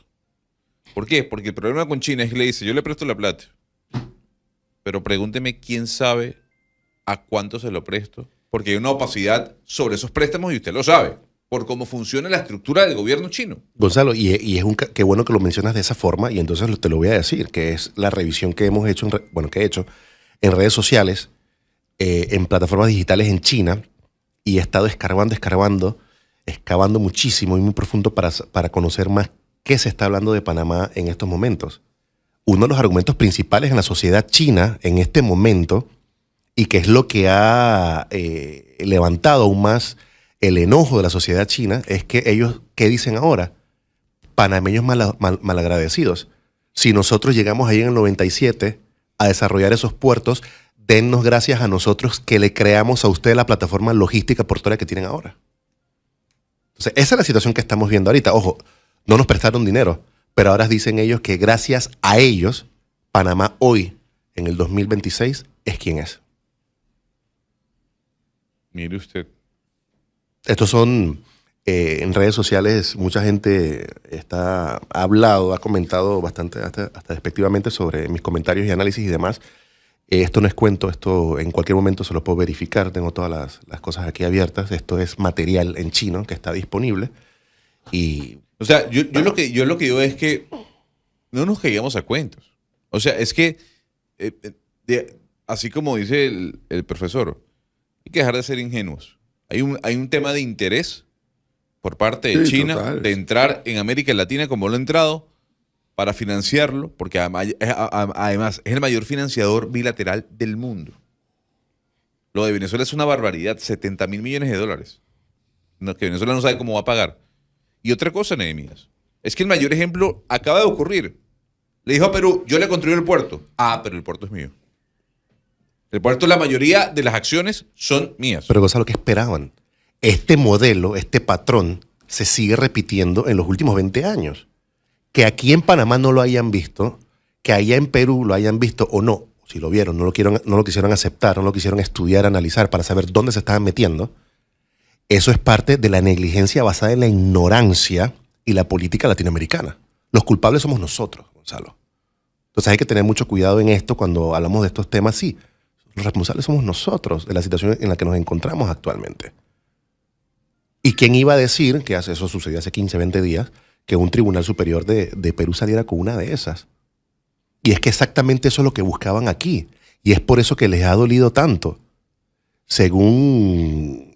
¿Por qué? Porque el problema con China es que le dice, yo le presto la plata, pero pregúnteme quién sabe a cuánto se lo presto, porque hay una opacidad sobre esos préstamos y usted lo sabe, por cómo funciona la estructura del gobierno chino. Gonzalo, y es qué bueno que lo mencionas de esa forma, y entonces te lo voy a decir, que es la revisión que hemos hecho, que he hecho en redes sociales, en plataformas digitales en China, y he estado excavando muchísimo y muy profundo para conocer más qué se está hablando de Panamá en estos momentos. Uno de los argumentos principales en la sociedad china en este momento, y que es lo que ha levantado aún más el enojo de la sociedad china, es que ellos, ¿qué dicen ahora? Panameños malagradecidos. Si nosotros llegamos ahí en el 97 a desarrollar esos puertos, dennos gracias a nosotros que le creamos a ustedes la plataforma logística portuaria que tienen ahora. Entonces, esa es la situación que estamos viendo ahorita. Ojo, no nos prestaron dinero, pero ahora dicen ellos que gracias a ellos, Panamá hoy, en el 2026, es quien es. Mire usted. Estos son, en redes sociales, mucha gente ha hablado, ha comentado bastante, hasta despectivamente sobre mis comentarios y análisis y demás. Esto no es cuento, esto en cualquier momento se lo puedo verificar, tengo todas las cosas aquí abiertas. Esto es material en chino que está disponible. Y O sea, yo lo que digo es que no nos caigamos a cuentos. O sea, es que, así como dice el profesor, hay que dejar de ser ingenuos. Hay un tema de interés por parte de China total. de entrar en América Latina como lo ha entrado para financiarlo, porque además es el mayor financiador bilateral del mundo. Lo de Venezuela es una barbaridad, 70.000 millones de dólares. No, que Venezuela no sabe cómo va a pagar. Y otra cosa, Nehemías, es que el mayor ejemplo acaba de ocurrir. Le dijo a Perú, yo le construí el puerto. Ah, pero el puerto es mío. El puerto, la mayoría de las acciones son mías. pero Gonzalo, ¿qué esperaban? Este modelo, este patrón, se sigue repitiendo en los últimos 20 años. Que aquí en Panamá no lo hayan visto, que allá en Perú lo hayan visto o no, si lo vieron, no lo quisieron aceptar, no lo quisieron estudiar, analizar para saber dónde se estaban metiendo, eso es parte de la negligencia basada en la ignorancia y la política latinoamericana. Los culpables somos nosotros, Gonzalo. Entonces hay que tener mucho cuidado en esto cuando hablamos de estos temas. Sí, los responsables somos nosotros de la situación en la que nos encontramos actualmente. ¿Y quién iba a decir, que eso sucedió hace 15, 20 días, que un tribunal superior de Perú saliera con una de esas? Y es que exactamente eso es lo que buscaban aquí. Y es por eso que les ha dolido tanto. Según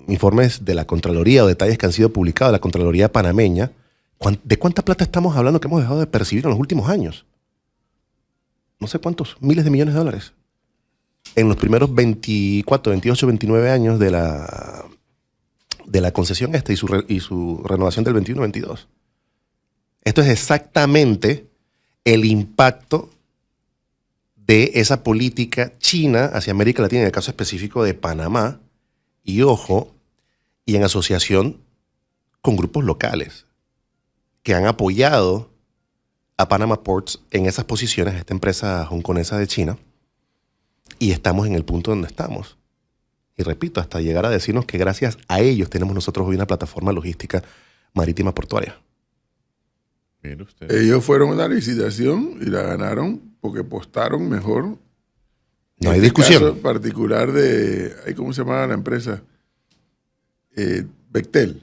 informes de la Contraloría o detalles que han sido publicados de la Contraloría panameña, ¿de cuánta plata estamos hablando que hemos dejado de percibir en los últimos años? No sé cuántos, miles de millones de dólares. En los primeros 24, 28, 29 años de la concesión esta y su renovación del 21-22. Esto es exactamente el impacto de esa política china hacia América Latina, en el caso específico de Panamá, y ojo, y en asociación con grupos locales que han apoyado a Panama Ports en esas posiciones, esta empresa hongkonesa de China, y estamos en el punto donde estamos. Y repito, hasta llegar a decirnos que gracias a ellos tenemos nosotros hoy una plataforma logística marítima portuaria. Mire usted. Ellos fueron a una licitación y la ganaron porque postaron mejor. No hay En discusión. Caso particular de, ¿cómo se llamaba la empresa? Bechtel,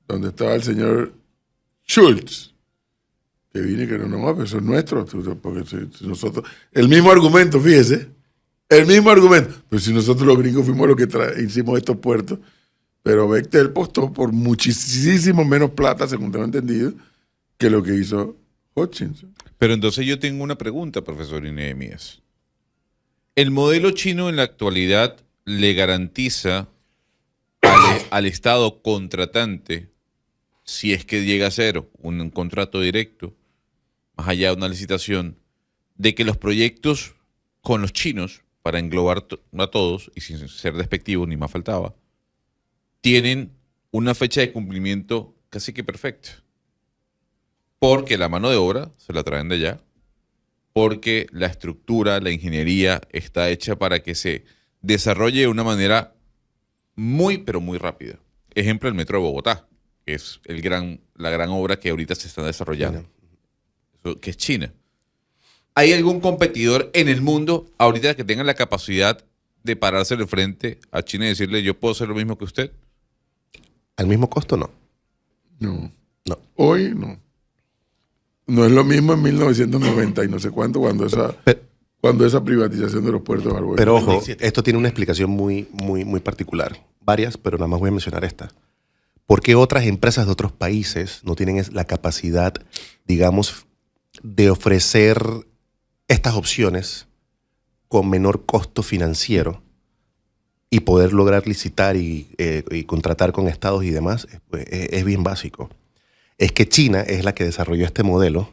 donde estaba el señor Schultz, que vino y que no, pero eso es nuestro, porque si nosotros, el mismo argumento, fíjese, el mismo argumento, pero si nosotros los gringos fuimos los que hicimos estos puertos, pero Bechtel postó por muchísimo menos plata, según tengo entendido, que lo que hizo Hutchinson. Pero entonces yo tengo una pregunta, profesor Nehemías. ¿El modelo chino en la actualidad le garantiza al Estado contratante, si es que llega a ser un contrato directo, más allá de una licitación, de que los proyectos con los chinos, para englobar a todos, y sin ser despectivo ni más faltaba, tienen una fecha de cumplimiento casi que perfecta? Porque la mano de obra se la traen de allá, porque la estructura, la ingeniería está hecha para que se desarrolle de una manera muy, pero muy rápida. Ejemplo, el Metro de Bogotá, que es la gran obra que ahorita se está desarrollando, eso, que es China. ¿Hay algún competidor en el mundo ahorita que tenga la capacidad de pararse de frente a China y decirle, yo puedo hacer lo mismo que usted? ¿Al mismo costo? No. No. No. Hoy no. No es lo mismo en 1990 y no sé cuánto, cuando esa privatización de los puertos de Barbosa. Pero ojo, esto tiene una explicación muy, muy, muy particular. Varias, pero nada más voy a mencionar esta. ¿Por qué otras empresas de otros países no tienen la capacidad, digamos, de ofrecer estas opciones con menor costo financiero y poder lograr licitar y contratar con estados y demás? Es bien básico. Es que China es la que desarrolló este modelo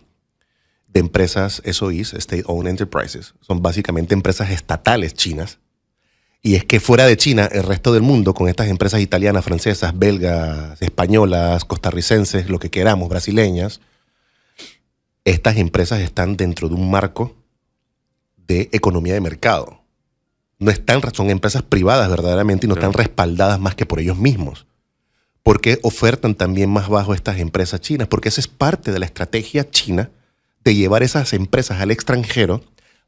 de empresas SOEs, State Owned Enterprises. Son básicamente empresas estatales chinas. Y es que fuera de China, el resto del mundo, con estas empresas italianas, francesas, belgas, españolas, costarricenses, lo que queramos, brasileñas, estas empresas están dentro de un marco de economía de mercado. Son empresas privadas verdaderamente y no están respaldadas más que por ellos mismos. ¿Por qué ofertan también más bajo estas empresas chinas? Porque esa es parte de la estrategia china de llevar esas empresas al extranjero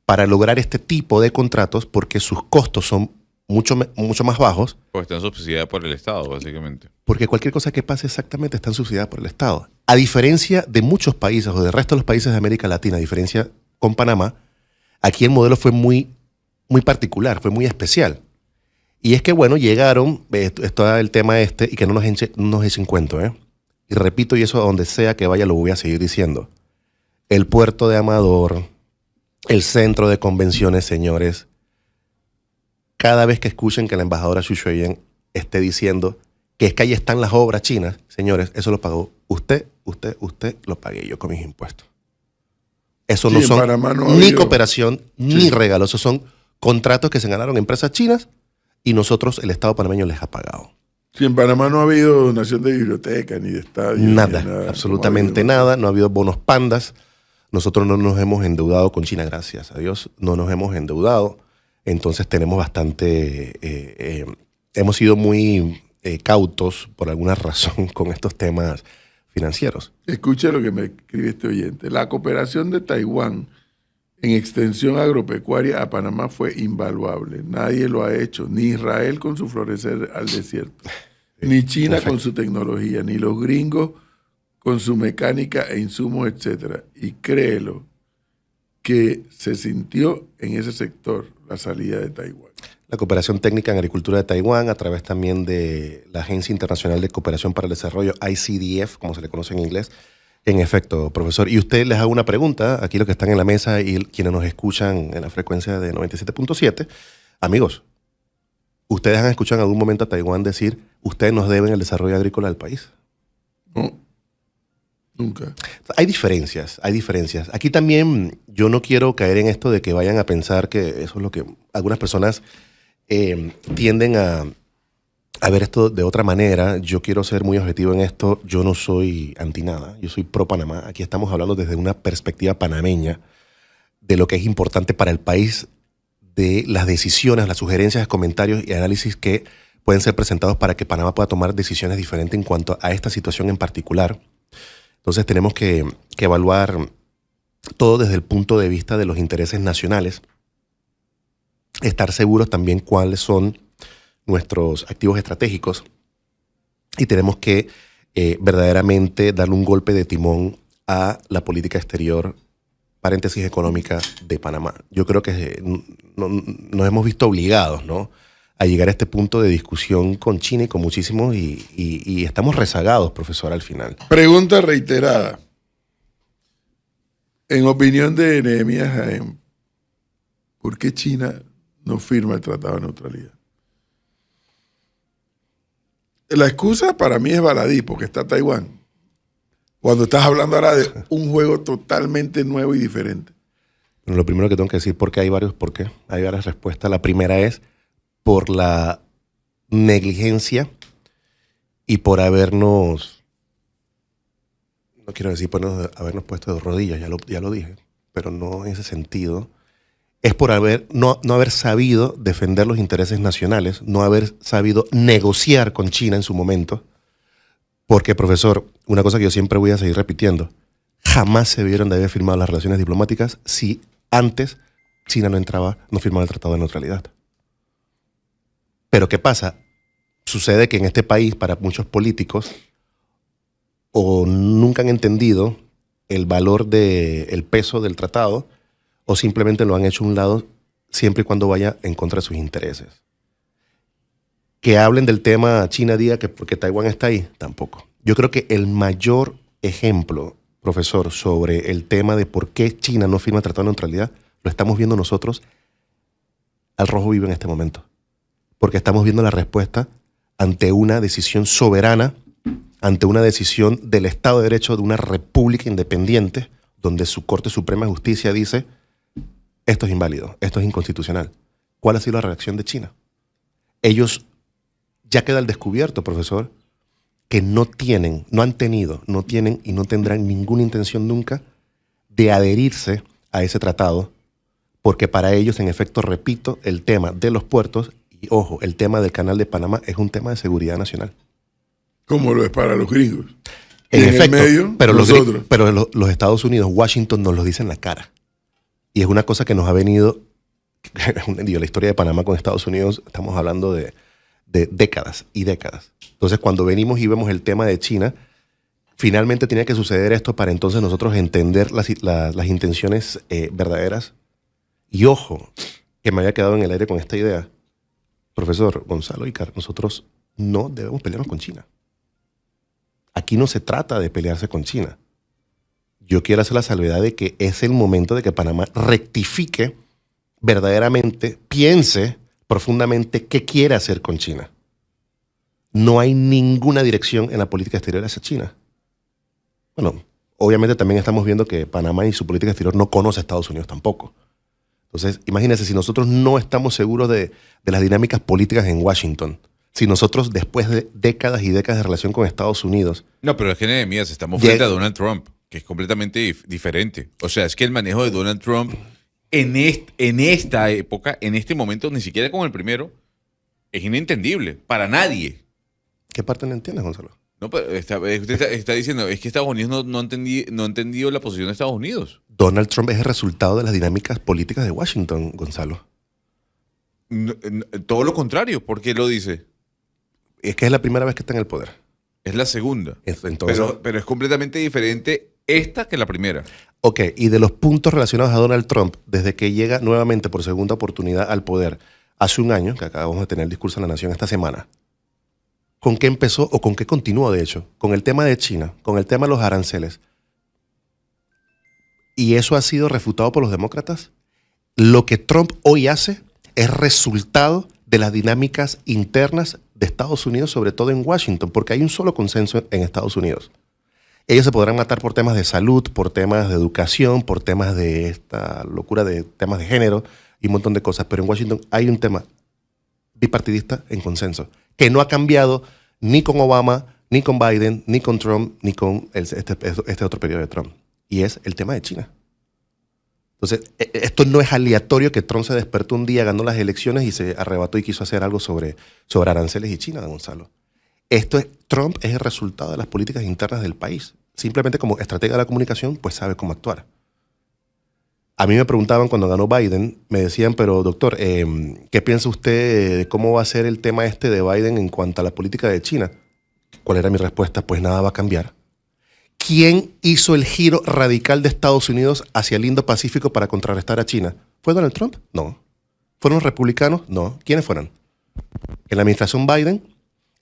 para lograr este tipo de contratos, porque sus costos son mucho más bajos. Pues están subsidiadas por el Estado, básicamente. Porque cualquier cosa que pase exactamente están subsidiadas por el Estado. A diferencia de muchos países o del resto de los países de América Latina, a diferencia con Panamá, aquí el modelo fue muy particular, fue muy especial. Y es que, bueno, llegaron, esto el tema y que no nos echen cuento, ¿eh? Y repito, y eso a donde sea que vaya lo voy a seguir diciendo. El puerto de Amador, el centro de convenciones, señores, cada vez que escuchen que la embajadora Xu Shuiyan esté diciendo que es que ahí están las obras chinas, señores, eso lo pagó usted, lo pagué yo con mis impuestos. Eso Sí, no son ni habido cooperación ni regalos, esos son contratos que se ganaron empresas chinas y nosotros, el Estado panameño, les ha pagado. Sí, en Panamá no ha habido donación de biblioteca ni de estadio. Nada, absolutamente nada. No ha habido bonos pandas. Nosotros no nos hemos endeudado con China, gracias a Dios. No nos hemos endeudado. Entonces tenemos hemos sido muy cautos por alguna razón con estos temas financieros. Escuche lo que me escribe este oyente. La cooperación de Taiwán en extensión agropecuaria a Panamá fue invaluable. Nadie lo ha hecho, ni Israel con su florecer al desierto, ni China con su tecnología, ni los gringos con su mecánica e insumos, etc. Y créelo, que se sintió en ese sector la salida de Taiwán. La cooperación técnica en agricultura de Taiwán, a través también de la Agencia Internacional de Cooperación para el Desarrollo, ICDF, como se le conoce en inglés. En efecto, profesor. Y usted les hago una pregunta, aquí los que están en la mesa y quienes nos escuchan en la frecuencia de 97.7. Amigos, ¿ustedes han escuchado en algún momento a Taiwán decir, ustedes nos deben el desarrollo agrícola del país? No, nunca. Hay diferencias. Aquí también yo no quiero caer en esto de que vayan a pensar que eso es lo que algunas personas tienden a ver esto de otra manera. Yo quiero ser muy objetivo en esto. Yo no soy anti nada. Yo soy pro Panamá. Aquí estamos hablando desde una perspectiva panameña de lo que es importante para el país, de las decisiones, las sugerencias, comentarios y análisis que pueden ser presentados para que Panamá pueda tomar decisiones diferentes en cuanto a esta situación en particular. Entonces tenemos que evaluar todo desde el punto de vista de los intereses nacionales, estar seguros también cuáles son nuestros activos estratégicos y tenemos que verdaderamente darle un golpe de timón a la política exterior, paréntesis económica, de Panamá. Yo creo que nos hemos visto obligados, ¿no?, a llegar a este punto de discusión con China y con muchísimos y estamos rezagados, profesor, al final. Pregunta reiterada. En opinión de Nehemías Jaén, ¿por qué China no firma el Tratado de Neutralidad? La excusa para mí es baladí, porque está Taiwán. Cuando estás hablando ahora de un juego totalmente nuevo y diferente. Bueno, lo primero que tengo que decir, porque hay varios por qué. Hay varias respuestas. La primera es por la negligencia y por habernos, no quiero decir por habernos puesto de rodillas, ya lo dije, pero no en ese sentido. Es por no haber sabido defender los intereses nacionales, no haber sabido negociar con China en su momento. Porque, profesor, una cosa que yo siempre voy a seguir repitiendo, jamás se vieron de haber firmado las relaciones diplomáticas si antes China no firmaba el Tratado de Neutralidad. Pero ¿qué pasa? Sucede que en este país, para muchos políticos, o nunca han entendido el valor el peso del tratado, o simplemente lo han hecho a un lado siempre y cuando vaya en contra de sus intereses. Que hablen del tema China diga que porque Taiwán está ahí, tampoco. Yo creo que el mayor ejemplo, profesor, sobre el tema de por qué China no firma el Tratado de Neutralidad, lo estamos viendo nosotros al rojo vivo en este momento. Porque estamos viendo la respuesta ante una decisión soberana, ante una decisión del Estado de Derecho de una república independiente, donde su Corte Suprema de Justicia dice esto es inválido, esto es inconstitucional. ¿Cuál ha sido la reacción de China? Ellos ya queda al descubierto, profesor, que no tienen y no tendrán ninguna intención nunca de adherirse a ese tratado, porque para ellos, en efecto, repito, el tema de los puertos y, ojo, el tema del Canal de Panamá es un tema de seguridad nacional. Como lo es para los gringos. En Y efecto, el medio, pero nosotros. los Estados Unidos, Washington, nos lo dice en la cara. Y es una cosa que nos ha venido, digo, la historia de Panamá con Estados Unidos, estamos hablando de décadas y décadas. Entonces, cuando venimos y vemos el tema de China, finalmente tenía que suceder esto para entonces nosotros entender las intenciones verdaderas. Y ojo, que me había quedado en el aire con esta idea. Profesor Gonzalo y Carlos, nosotros no debemos pelearnos con China. Aquí no se trata de pelearse con China. Yo quiero hacer la salvedad de que es el momento de que Panamá rectifique verdaderamente, piense profundamente qué quiere hacer con China. No hay ninguna dirección en la política exterior hacia China. Bueno, obviamente también estamos viendo que Panamá y su política exterior no conoce a Estados Unidos tampoco. Entonces, imagínense, si nosotros no estamos seguros de las dinámicas políticas en Washington, si nosotros después de décadas y décadas de relación con Estados Unidos... No, pero es que, Nehemías, estamos frente a Donald Trump, que es completamente diferente. O sea, es que el manejo de Donald Trump en esta época, en este momento, ni siquiera con el primero, es inentendible para nadie. ¿Qué parte no entiendes, Gonzalo? No, pero usted está diciendo, es que Estados Unidos no ha entendido la posición de Estados Unidos. Donald Trump es el resultado de las dinámicas políticas de Washington, Gonzalo. Todo lo contrario, ¿por qué lo dice? Es que es la primera vez que está en el poder. Es la segunda. Entonces, Pero es completamente diferente esta que la primera. ok, y de los puntos relacionados a Donald Trump, desde que llega nuevamente por segunda oportunidad al poder hace un año, que acabamos de tener el discurso de la Nación esta semana, ¿con qué empezó o con qué continuó, de hecho? Con el tema de China, con el tema de los aranceles. ¿Y eso ha sido refutado por los demócratas? Lo que Trump hoy hace es resultado de las dinámicas internas de Estados Unidos, sobre todo en Washington, porque hay un solo consenso en Estados Unidos. Ellos se podrán matar por temas de salud, por temas de educación, por temas de esta locura de temas de género y un montón de cosas, pero en Washington hay un tema bipartidista en consenso, que no ha cambiado ni con Obama, ni con Biden, ni con Trump, ni con este otro periodo de Trump. Y es el tema de China. Entonces, esto no es aleatorio que Trump se despertó un día, ganó las elecciones y se arrebató y quiso hacer algo sobre aranceles y China, Gonzalo. Trump es el resultado de las políticas internas del país. Simplemente como estratega de la comunicación, pues sabe cómo actuar. A mí me preguntaban cuando ganó Biden, me decían, pero doctor, ¿qué piensa usted de cómo va a ser el tema este de Biden en cuanto a la política de China? ¿Cuál era mi respuesta? Pues nada va a cambiar. ¿Quién hizo el giro radical de Estados Unidos hacia el Indo-Pacífico para contrarrestar a China? ¿Fue Donald Trump? No. ¿Fueron los republicanos? No. ¿Quiénes fueron? En la administración Biden,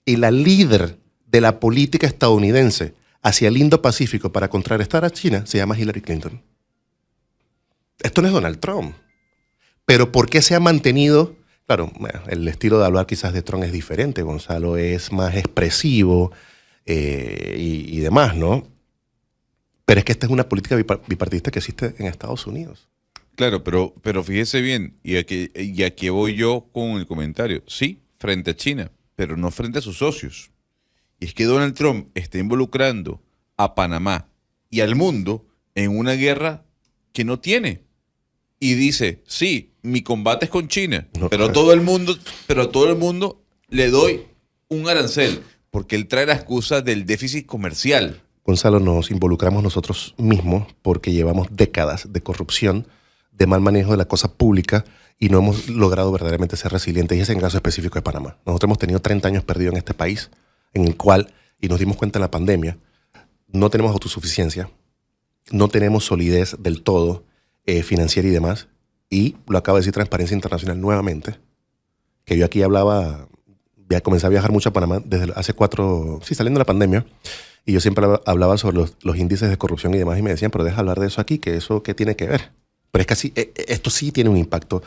y la líder de la política estadounidense hacia el Indo-Pacífico para contrarrestar a China se llama Hillary Clinton. Esto no es Donald Trump. Pero ¿por qué se ha mantenido? Claro, bueno, el estilo de hablar quizás de Trump es diferente, Gonzalo, es más expresivo y demás, ¿no? Pero es que esta es una política bipartidista que existe en Estados Unidos. Claro, pero fíjese bien, y aquí voy yo con el comentario. Sí, frente a China, pero no frente a sus socios. Y es que Donald Trump está involucrando a Panamá y al mundo en una guerra que no tiene. Y dice, sí, mi combate es con China, No, pero a todo el mundo le doy un arancel, porque él trae la excusa del déficit comercial. Gonzalo, nos involucramos nosotros mismos porque llevamos décadas de corrupción, de mal manejo de la cosa pública y no hemos logrado verdaderamente ser resilientes. Y ese es el caso específico de Panamá. Nosotros hemos tenido 30 años perdidos en este país, en el cual, y nos dimos cuenta en la pandemia, no tenemos autosuficiencia, no tenemos solidez del todo financiera y demás. Y lo acaba de decir Transparencia Internacional nuevamente, que yo aquí comencé a viajar mucho a Panamá desde hace saliendo de la pandemia. Y yo siempre hablaba sobre los índices de corrupción y demás, y me decían, pero deja hablar de eso aquí, que eso qué tiene que ver. Pero es que así, esto sí tiene un impacto,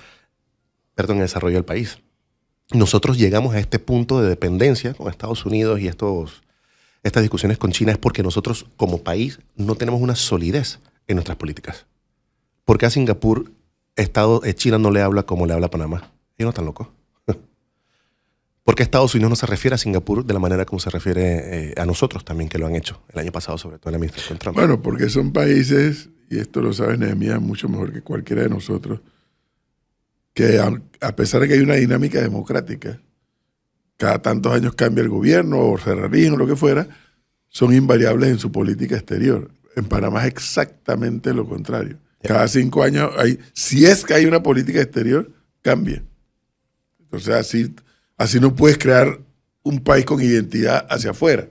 en el desarrollo del país. Nosotros llegamos a este punto de dependencia con Estados Unidos y estas discusiones con China es porque nosotros como país no tenemos una solidez en nuestras políticas. ¿Por qué a Singapur China no le habla como le habla a Panamá? Ellos no están locos. ¿Por qué Estados Unidos no se refiere a Singapur de la manera como se refiere a nosotros también, que lo han hecho el año pasado, sobre todo en la administración Trump? Bueno, porque son países, y esto lo sabe Nehemías mucho mejor que cualquiera de nosotros, que a pesar de que hay una dinámica democrática, cada tantos años cambia el gobierno o se reeligen o lo que fuera, son invariables en su política exterior. En Panamá es exactamente lo contrario. Cada 5 años si es que hay una política exterior, cambia. Entonces así no puedes crear un país con identidad hacia afuera.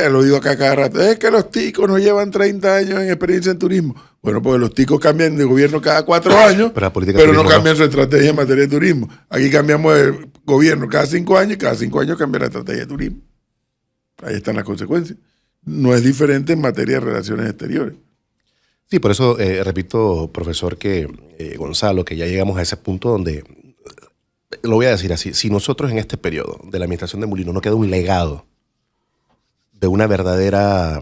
Lo digo acá cada rato, es que los ticos no llevan 30 años en experiencia en turismo. Bueno, porque los ticos cambian de gobierno cada 4 años, pero no cambian su estrategia en materia de turismo. Aquí cambiamos de gobierno cada 5 años y cada 5 años cambia la estrategia de turismo. Ahí están las consecuencias. No es diferente en materia de relaciones exteriores. Sí, por eso repito, profesor, que Gonzalo, que ya llegamos a ese punto donde, lo voy a decir así, si nosotros en este periodo de la administración de Mulino no queda un legado de una verdadera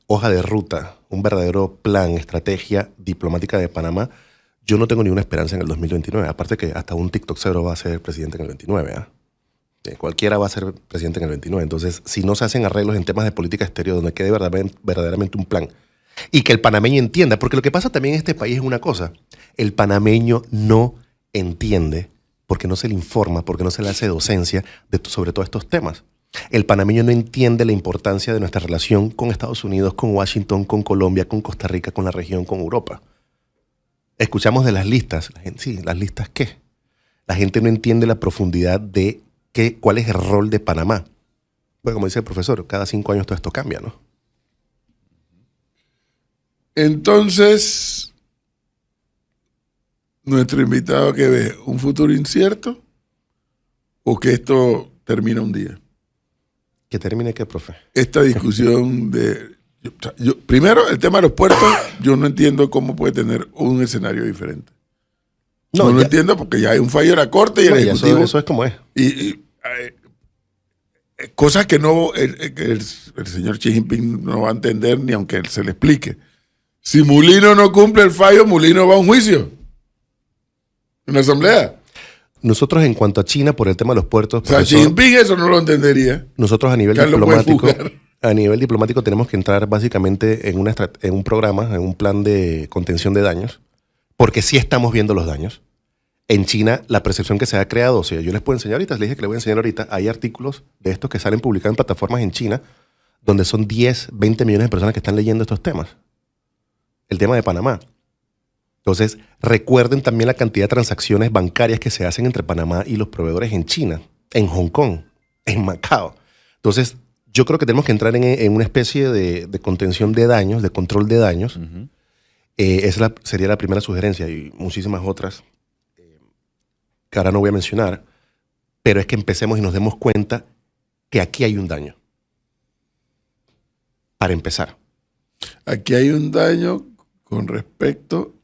hoja de ruta, un verdadero plan, estrategia diplomática de Panamá, yo no tengo ninguna esperanza en el 2029. Aparte que hasta un TikTokero va a ser presidente en el 29, ¿eh? Cualquiera va a ser presidente en el 29. Entonces, si no se hacen arreglos en temas de política exterior donde quede verdaderamente un plan y que el panameño entienda, porque lo que pasa también en este país es una cosa, el panameño no entiende porque no se le informa, porque no se le hace docencia sobre todos estos temas. El panameño no entiende la importancia de nuestra relación con Estados Unidos, con Washington, con Colombia, con Costa Rica, con la región, con Europa. Escuchamos de las listas. La gente, sí, ¿las listas qué? La gente no entiende la profundidad de cuál es el rol de Panamá. Bueno, como dice el profesor, cada 5 años todo esto cambia, ¿no? Entonces, nuestro invitado, ¿qué ve? ¿Un futuro incierto o que esto termina un día? ¿Que termine qué, profe? Esta discusión primero, el tema de los puertos, yo no entiendo cómo puede tener un escenario diferente. No lo entiendo porque ya hay un fallo de la Corte y el Ejecutivo. Eso es como es. Cosas que el señor Xi Jinping no va a entender ni aunque se le explique. Si Mulino no cumple el fallo, Mulino va a un juicio. En la asamblea. Nosotros en cuanto a China, por el tema de los puertos... O sea, Xi Jinping eso no lo entendería. Nosotros a nivel diplomático tenemos que entrar básicamente en un programa, en un plan de contención de daños, porque sí estamos viendo los daños. En China, la percepción que se ha creado, o sea, yo les puedo enseñar ahorita, les dije que les voy a enseñar ahorita, hay artículos de estos que salen publicados en plataformas en China, donde son 10, 20 millones de personas que están leyendo estos temas. El tema de Panamá. Entonces, recuerden también la cantidad de transacciones bancarias que se hacen entre Panamá y los proveedores en China, en Hong Kong, en Macao. Entonces, yo creo que tenemos que entrar en una especie de contención de daños, de control de daños. Uh-huh. Esa sería la primera sugerencia y muchísimas otras que ahora no voy a mencionar, pero es que empecemos y nos demos cuenta que aquí hay un daño. Para empezar. Aquí hay un daño con respecto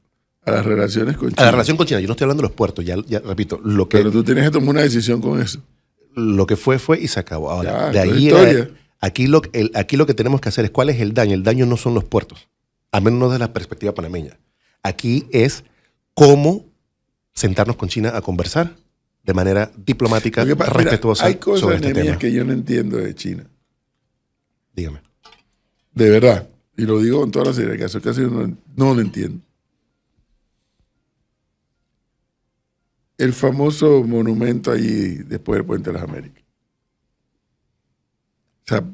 a las relaciones con China. A la relación con China. Yo no estoy hablando de los puertos, ya repito. Pero tú tienes que tomar una decisión con eso. Lo que fue y se acabó. Ahora, ya, de ahí aquí lo que tenemos que hacer es cuál es el daño. El daño no son los puertos, al menos no desde la perspectiva panameña. Aquí es cómo sentarnos con China a conversar de manera diplomática, respetuosa. Hay cosas sobre este tema que yo no entiendo de China. Dígame. De verdad. Y lo digo con toda la seriedad, que casi no lo entiendo. El famoso monumento allí después del Puente de las Américas. O sea,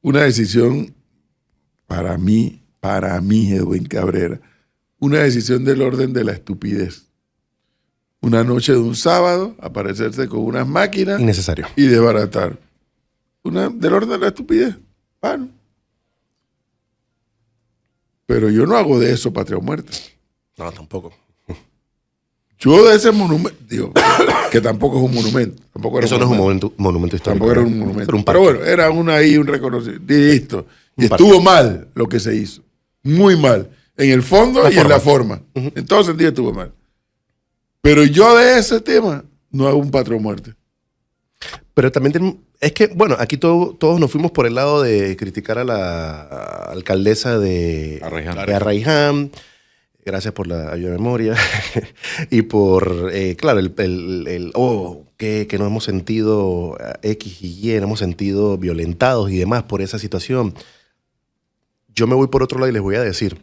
una decisión para mí, Edwin Cabrera, una decisión del orden de la estupidez. Una noche de un sábado, aparecerse con unas máquinas. Innecesario. Y desbaratar. Del orden de la estupidez. Bueno. Pero yo no hago de eso patria o muerte. No, tampoco. Yo de ese monumento, digo, que tampoco es un monumento. Eso no es un monumento histórico. Tampoco era un monumento. Era un pero bueno, era un reconocimiento. Listo. Y estuvo mal lo que se hizo. Muy mal. En el fondo y en la forma. Uh-huh. En todo sentido estuvo mal. Pero yo de ese tema no hago un patria o muerte. Pero también es que, bueno, aquí todos nos fuimos por el lado de criticar a la alcaldesa de Arraiján. Gracias por la ayuda de memoria. Y por, claro, que nos hemos sentido X y Y, nos hemos sentido violentados y demás por esa situación. Yo me voy por otro lado y les voy a decir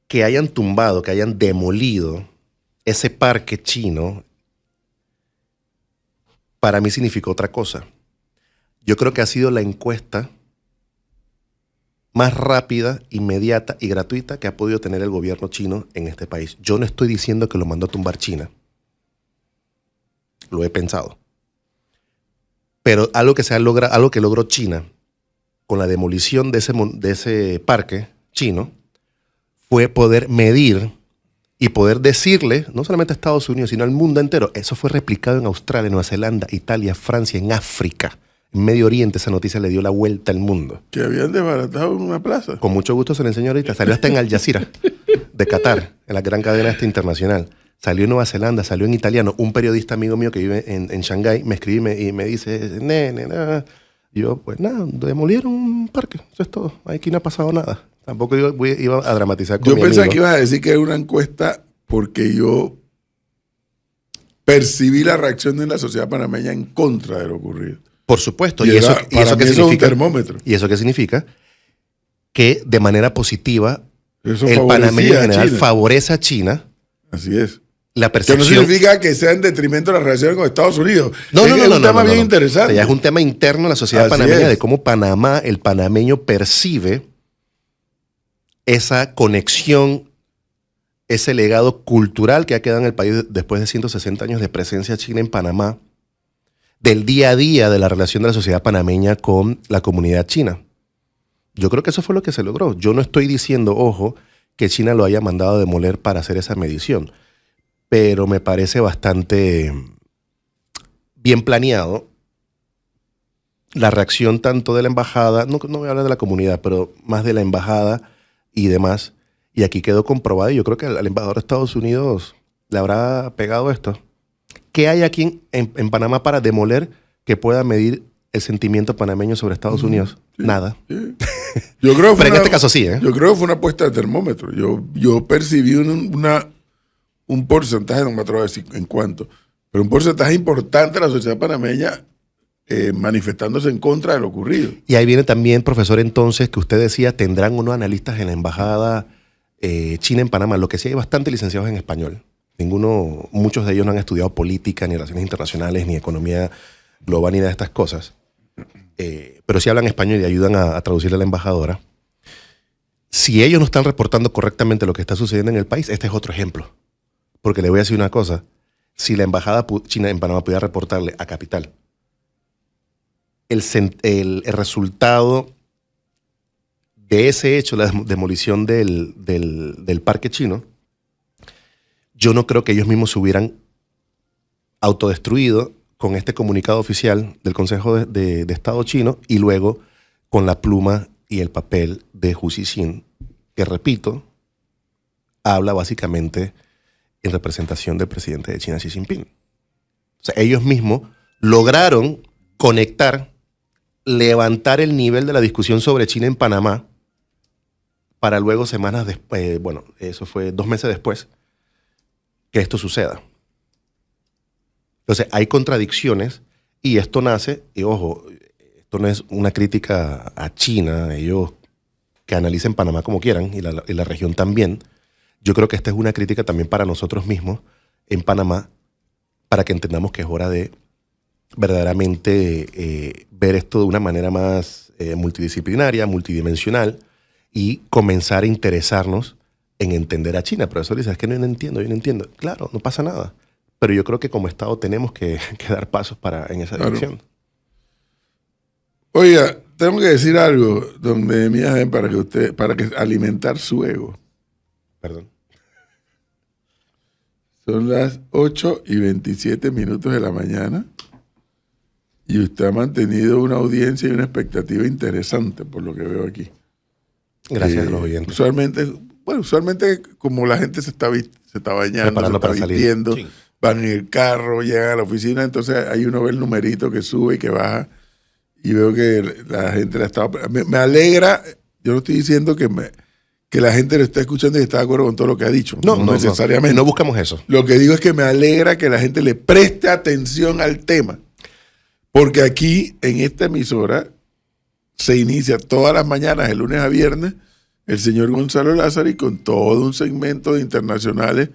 que hayan tumbado, que hayan demolido ese parque chino, para mí significó otra cosa. Yo creo que ha sido la encuesta más rápida, inmediata y gratuita que ha podido tener el gobierno chino en este país. Yo no estoy diciendo que lo mandó a tumbar China. Lo he pensado. Pero algo que logró China con la demolición de ese parque chino fue poder medir y poder decirle, no solamente a Estados Unidos, sino al mundo entero. Eso fue replicado en Australia, Nueva Zelanda, Italia, Francia, en África. En Medio Oriente esa noticia le dio la vuelta al mundo. Que habían desbaratado en una plaza. Con mucho gusto se le enseñó ahorita. Salió hasta en Al Jazeera, de Qatar, en la gran cadena internacional. Salió en Nueva Zelanda, salió en italiano. Un periodista amigo mío que vive en Shanghái me escribe y me dice, nada. Yo, pues nada, demolieron un parque. Eso es todo. Aquí no ha pasado nada. Tampoco iba a dramatizar con Yo mi pensaba amigo. que ibas a decir que era una encuesta porque yo percibí la reacción de la sociedad panameña en contra de lo ocurrido. Por supuesto. Y ¿Y eso para qué mí eso es un significa? termómetro. ¿Y eso qué significa? Que de manera positiva Eso el favorecía panameño en a general China. favorece a China. Así es. La Que no percepción... significa que sea en detrimento de las relaciones con Estados Unidos. No, es un tema bien no. interesante. O sea, ya es un tema interno en la sociedad Así panameña es. de cómo Panamá, el panameño percibe esa conexión, ese legado cultural que ha quedado en el país después de 160 años de presencia china en Panamá, del día a día de la relación de la sociedad panameña con la comunidad china. Yo creo que eso fue lo que se logró. Yo no estoy diciendo, ojo, que China lo haya mandado a demoler para hacer esa medición, pero me parece bastante bien planeado la reacción tanto de la embajada, no voy a hablar de la comunidad, pero más de la embajada y demás. Y aquí quedó comprobado, y yo creo que al embajador de Estados Unidos le habrá pegado esto. ¿Qué hay aquí en Panamá para demoler que pueda medir el sentimiento panameño sobre Estados Unidos? Sí, Nada. sí. Yo creo que Pero en este caso sí, ¿eh? Yo creo que fue una apuesta de termómetro. Yo percibí un porcentaje, no me atrevo a decir en cuánto, pero un porcentaje importante de la sociedad panameña manifestándose en contra de lo ocurrido. Y ahí viene también, profesor, entonces, que usted decía, tendrán unos analistas en la embajada china en Panamá. Lo que sí hay bastante licenciados en español. Muchos de ellos no han estudiado política, ni relaciones internacionales, ni economía global, ni de estas cosas. Pero sí hablan español y ayudan a traducirle a la embajadora. Si ellos no están reportando correctamente lo que está sucediendo en el país, este es otro ejemplo. Porque le voy a decir una cosa. Si la embajada china en Panamá pudiera reportarle a Capital el resultado de ese hecho, la demolición del parque chino, yo no creo que ellos mismos se hubieran autodestruido con este comunicado oficial del Consejo de Estado chino y luego con la pluma y el papel de Hu Cixin, que repito, habla básicamente en representación del presidente de China, Xi Jinping. O sea, ellos mismos lograron conectar, levantar el nivel de la discusión sobre China en Panamá para luego semanas después, eso fue 2 meses después, que esto suceda. Entonces, hay contradicciones y esto nace, y ojo, esto no es una crítica a China, ellos que analicen Panamá como quieran y la región también. Yo creo que esta es una crítica también para nosotros mismos en Panamá, para que entendamos que es hora de verdaderamente ver esto de una manera más multidisciplinaria, multidimensional y comenzar a interesarnos en entender a China. Profesor dice, es que yo no entiendo. Claro, no pasa nada. Pero yo creo que como Estado tenemos que dar pasos en esa dirección. Oiga, tengo que decir algo, don Nehemías, para que alimentar su ego. Perdón. Son las 8:27 de la mañana y usted ha mantenido una audiencia y una expectativa interesante por lo que veo aquí. Gracias a los oyentes. Usualmente como la gente se está bañando, Preparando se está para salir. vistiendo, Sí. van en el carro, llegan a la oficina, entonces ahí uno ve el numerito que sube y que baja, y veo que la gente la está... Me alegra, yo no estoy diciendo que la gente lo está escuchando y está de acuerdo con todo lo que ha dicho. No necesariamente. No buscamos eso. Lo que digo es que me alegra que la gente le preste atención al tema. Porque aquí, en esta emisora, se inicia todas las mañanas, de lunes a viernes, el señor Gonzalo Lázaro, y con todo un segmento de internacionales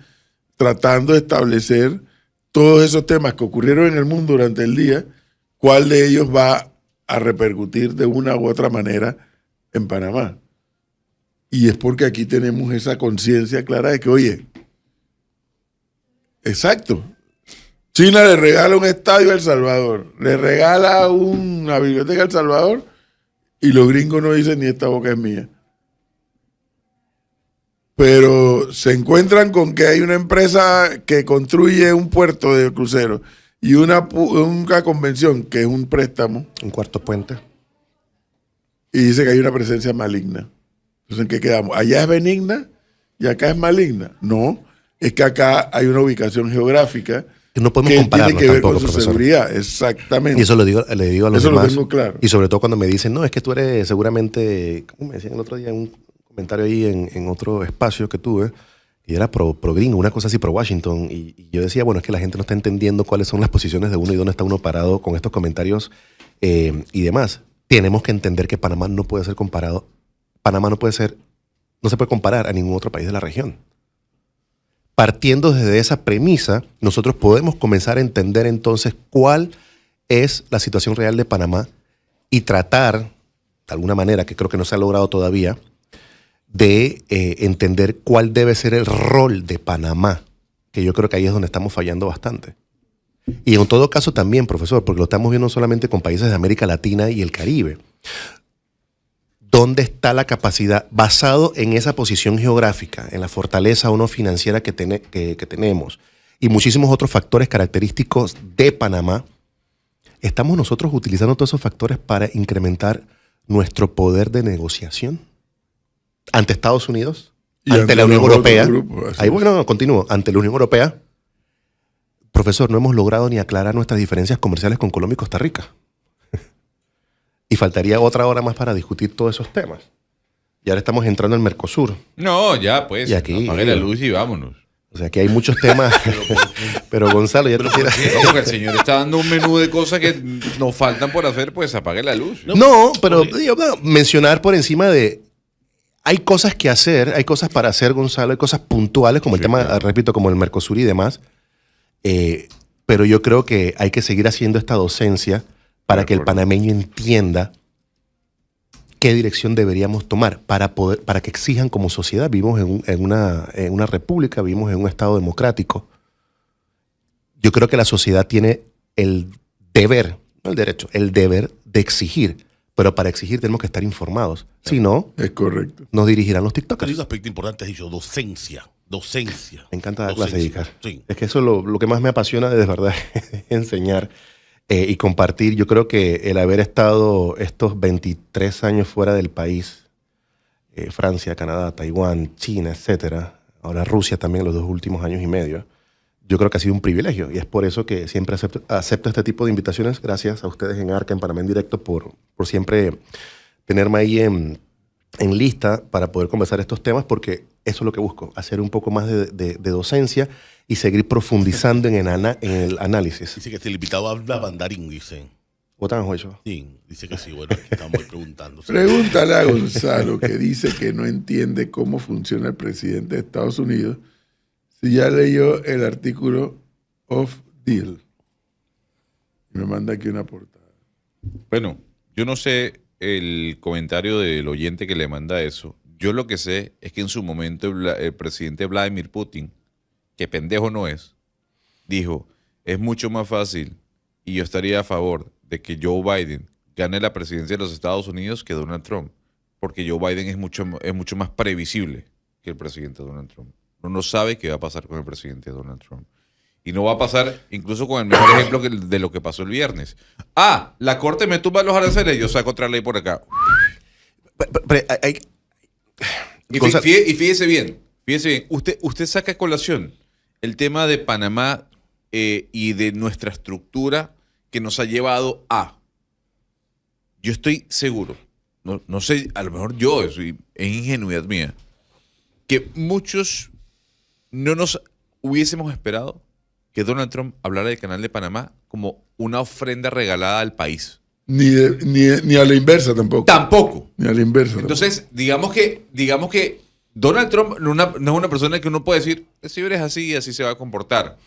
tratando de establecer todos esos temas que ocurrieron en el mundo durante el día, cuál de ellos va a repercutir de una u otra manera en Panamá. Y es porque aquí tenemos esa conciencia clara de que, oye, exacto, China le regala un estadio a El Salvador, le regala una biblioteca a El Salvador, y los gringos no dicen ni esta boca es mía. Pero se encuentran con que hay una empresa que construye un puerto de cruceros y una convención que es un préstamo. Un cuarto puente. Y dice que hay una presencia maligna. Entonces, ¿en qué quedamos? ¿Allá es benigna y acá es maligna? No, es que acá hay una ubicación geográfica No podemos que compararnos tiene que ver tampoco, con su profesor. seguridad. Exactamente. Y eso le digo a los Eso demás. lo tengo claro. Y sobre todo cuando me dicen, no, es que tú eres seguramente, como me decían el otro día en un comentario ahí en otro espacio que tuve, y era pro gringo, una cosa así, pro Washington. Y yo decía, bueno, es que la gente no está entendiendo cuáles son las posiciones de uno y dónde está uno parado con estos comentarios y demás. Tenemos que entender que Panamá no puede ser comparado. Panamá no se puede comparar a ningún otro país de la región. Partiendo desde esa premisa, nosotros podemos comenzar a entender entonces cuál es la situación real de Panamá y tratar, de alguna manera, que creo que no se ha logrado todavía, de entender cuál debe ser el rol de Panamá, que yo creo que ahí es donde estamos fallando bastante. Y en todo caso también, profesor, porque lo estamos viendo solamente con países de América Latina y el Caribe. ¿Dónde está la capacidad, basado en esa posición geográfica, en la fortaleza o no financiera que tenemos y muchísimos otros factores característicos de Panamá? ¿Estamos nosotros utilizando todos esos factores para incrementar nuestro poder de negociación ante Estados Unidos, ante la Unión Europea? Ahí, bueno, continúo. Ante la Unión Europea, profesor, no hemos logrado ni aclarar nuestras diferencias comerciales con Colombia y Costa Rica. Y faltaría otra hora más para discutir todos esos temas. Y ahora estamos entrando al Mercosur. No, ya pues, Y aquí, apague la luz y vámonos. O sea, que hay muchos temas. Pero Gonzalo, ya te quieras... No, porque el señor está dando un menú de cosas que nos faltan por hacer, pues apague la luz. No, pero digo, mencionar por encima de... Hay cosas que hacer, hay cosas para hacer, Gonzalo, hay cosas puntuales, como el tema, claro, repito, como el Mercosur y demás. Pero yo creo que hay que seguir haciendo esta docencia para que el panameño entienda qué dirección deberíamos tomar para que exijan como sociedad. Vivimos en una república, vivimos en un estado democrático. Yo creo que la sociedad tiene el deber, no el derecho, el deber de exigir. Pero para exigir tenemos que estar informados. Si no, es correcto, nos dirigirán los TikTokers. Hay un aspecto importante, has dicho, docencia. Me encanta dar clase, Icar. Sí. Es que eso es lo que más me apasiona de verdad, enseñar y compartir. Yo creo que el haber estado estos 23 años fuera del país, Francia, Canadá, Taiwán, China, etcétera, ahora Rusia también los 2 últimos años y medio, yo creo que ha sido un privilegio y es por eso que siempre acepto este tipo de invitaciones. Gracias a ustedes en Arca, en Panamá en Directo, por siempre tenerme ahí en lista para poder conversar estos temas, porque eso es lo que busco, hacer un poco más de docencia y seguir profundizando en el análisis. Dice que el invitado habla mandarín, dice. ¿Votan, Juancho? Sí, dice que sí. Bueno, estamos preguntando. Pregúntale a Gonzalo, que dice que no entiende cómo funciona el presidente de Estados Unidos, si ya leyó el artículo of Deal. Y me manda aquí una portada. Bueno, yo no sé el comentario del oyente que le manda eso. Yo lo que sé es que en su momento el presidente Vladimir Putin, que pendejo no es, dijo, es mucho más fácil y yo estaría a favor de que Joe Biden gane la presidencia de los Estados Unidos que Donald Trump, porque Joe Biden es mucho más previsible que el presidente Donald Trump. Uno no sabe qué va a pasar con el presidente Donald Trump. Y no va a pasar incluso con el mejor ejemplo de lo que pasó el viernes. Ah, la Corte me tumba los aranceles, yo saco otra ley por acá. Y fíjese bien, usted saca a colación el tema de Panamá y de nuestra estructura que nos ha llevado a... Yo estoy seguro, no sé, a lo mejor es ingenuidad mía, que muchos no nos hubiésemos esperado que Donald Trump hablara del Canal de Panamá como una ofrenda regalada al país. Ni a la inversa tampoco. Tampoco. Ni a la inversa. Entonces, digamos que Donald Trump no es una persona que uno puede decir, si eres así y así se va a comportar.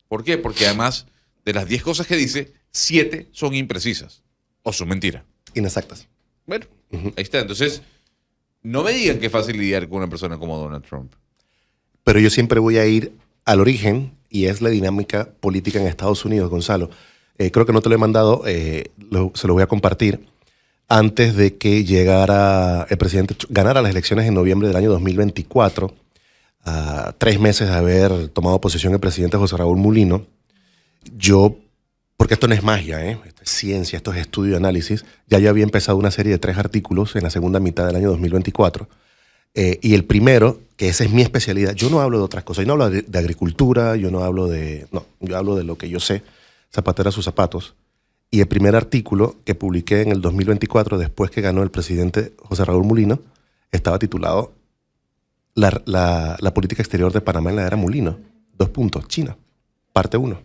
¿Por qué? Porque además de las 10 cosas que dice, 7 son imprecisas o son mentiras. Inexactas. Bueno, ahí está. Entonces, no me digan que es fácil lidiar con una persona como Donald Trump. Pero yo siempre voy a ir al origen, y es la dinámica política en Estados Unidos, Gonzalo. Creo que no te lo he mandado, se lo voy a compartir. Antes de que llegara el presidente, ganara las elecciones en noviembre del año 2024, a 3 meses de haber tomado posesión el presidente José Raúl Mulino, porque esto no es magia, esto es ciencia, esto es estudio y análisis, ya yo había empezado una serie de 3 artículos en la segunda mitad del año 2024. Y el primero, que esa es mi especialidad, yo no hablo de otras cosas, yo no hablo de agricultura, yo hablo de lo que yo sé, zapatero a sus zapatos. Y el primer artículo que publiqué en el 2024, después que ganó el presidente José Raúl Mulino, estaba titulado La política exterior de Panamá en la era Mulino. 2 puntos, China, parte 1.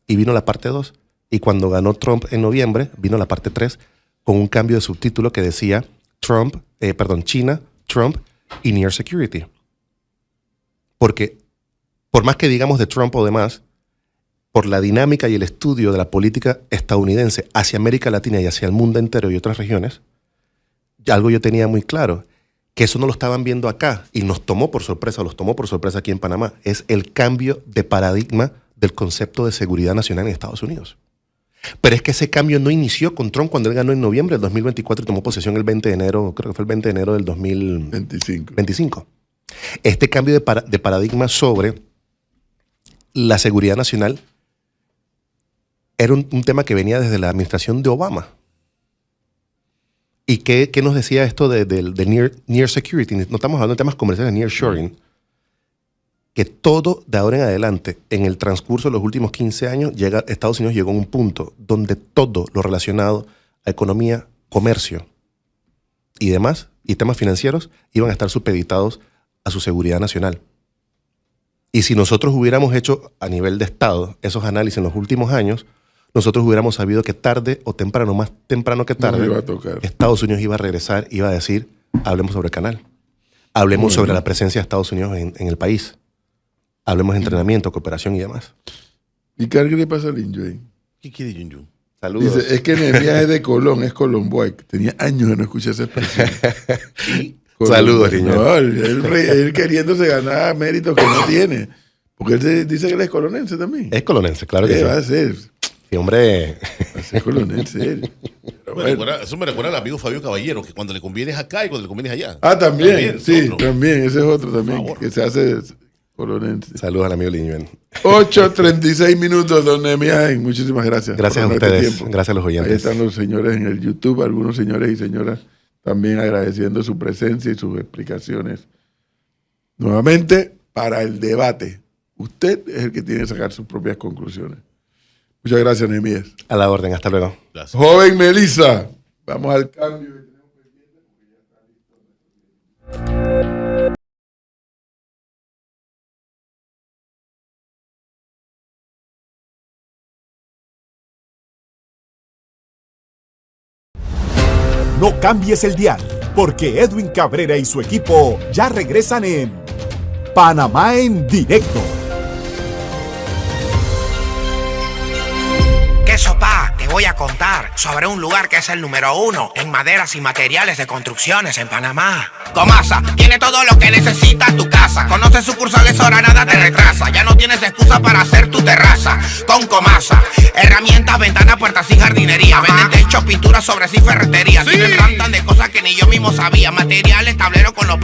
Y vino la parte 2. Y cuando ganó Trump en noviembre, vino la parte 3 con un cambio de subtítulo que decía China, Trump y Near Security. Porque por más que digamos de Trump o demás, por la dinámica y el estudio de la política estadounidense hacia América Latina y hacia el mundo entero y otras regiones, algo yo tenía muy claro, que eso no lo estaban viendo acá y los tomó por sorpresa aquí en Panamá. Es el cambio de paradigma del concepto de seguridad nacional en Estados Unidos. Pero es que ese cambio no inició con Trump cuando él ganó en noviembre del 2024 y tomó posesión el 20 de enero, creo que fue el 20 de enero del 2025. Este cambio de paradigma sobre la seguridad nacional era un tema que venía desde la administración de Obama. ¿Y qué nos decía esto de near security? No estamos hablando de temas comerciales, de nearshoring. Que todo de ahora en adelante, en el transcurso de los últimos 15 años, Estados Unidos llegó a un punto donde todo lo relacionado a economía, comercio y demás, y temas financieros, iban a estar supeditados a su seguridad nacional. Y si nosotros hubiéramos hecho a nivel de Estado esos análisis en los últimos años, nosotros hubiéramos sabido que tarde o temprano, más temprano que tarde, Estados Unidos iba a regresar, iba a decir, hablemos sobre el canal. Hablemos sobre la presencia de Estados Unidos en el país. Hablemos de entrenamiento, cooperación y demás. ¿Y qué le pasa a Lin Yue? ¿Qué quiere Yun Yun? Saludos. Dice, es que Nehemías es de Colón, es Colomboy. Tenía años de no escuchar esa expresión. Saludos, niño. No, él queriéndose ganar méritos que no tiene. Porque él dice que él es colonense también. Es colonense, claro que sí. ¿Qué va a ser? Sí, hombre. Va a ser colonense. Eso me recuerda al amigo Fabio Caballero, que cuando le conviene es acá y cuando le conviene es allá. Ah, también. También, Sí, otro. también. Ese es otro también. Por favor. Que se hace colonense. Saludos al amigo Liñuen. 8:36 minutos, don Nehemías. Muchísimas gracias. Gracias a por este ustedes. tiempo. Gracias a los oyentes. Ahí están los señores en el YouTube, algunos señores y señoras también agradeciendo su presencia y sus explicaciones. Nuevamente, para el debate. Usted es el que tiene que sacar sus propias conclusiones. Muchas gracias, Nehemías. A la orden. Hasta luego. Gracias. Joven Melissa, vamos al cambio. No cambies el dial, porque Edwin Cabrera y su equipo ya regresan en Panamá en directo. ¿Qué sopa? Te voy a contar sobre un lugar que es el número 1 en maderas y materiales de construcciones en Panamá. Comasa, tiene todo lo que necesita tu casa. Conoce sucursales, ahora nada te retrasa. Ya no tienes excusa para hacer tu terraza. Con Comasa, herramientas, ventanas, puertas y jardinería. Venden techo, pintura sobre sí, ferretería. Tienen rantan de cosas que ni yo mismo sabía. Materiales, tablero con los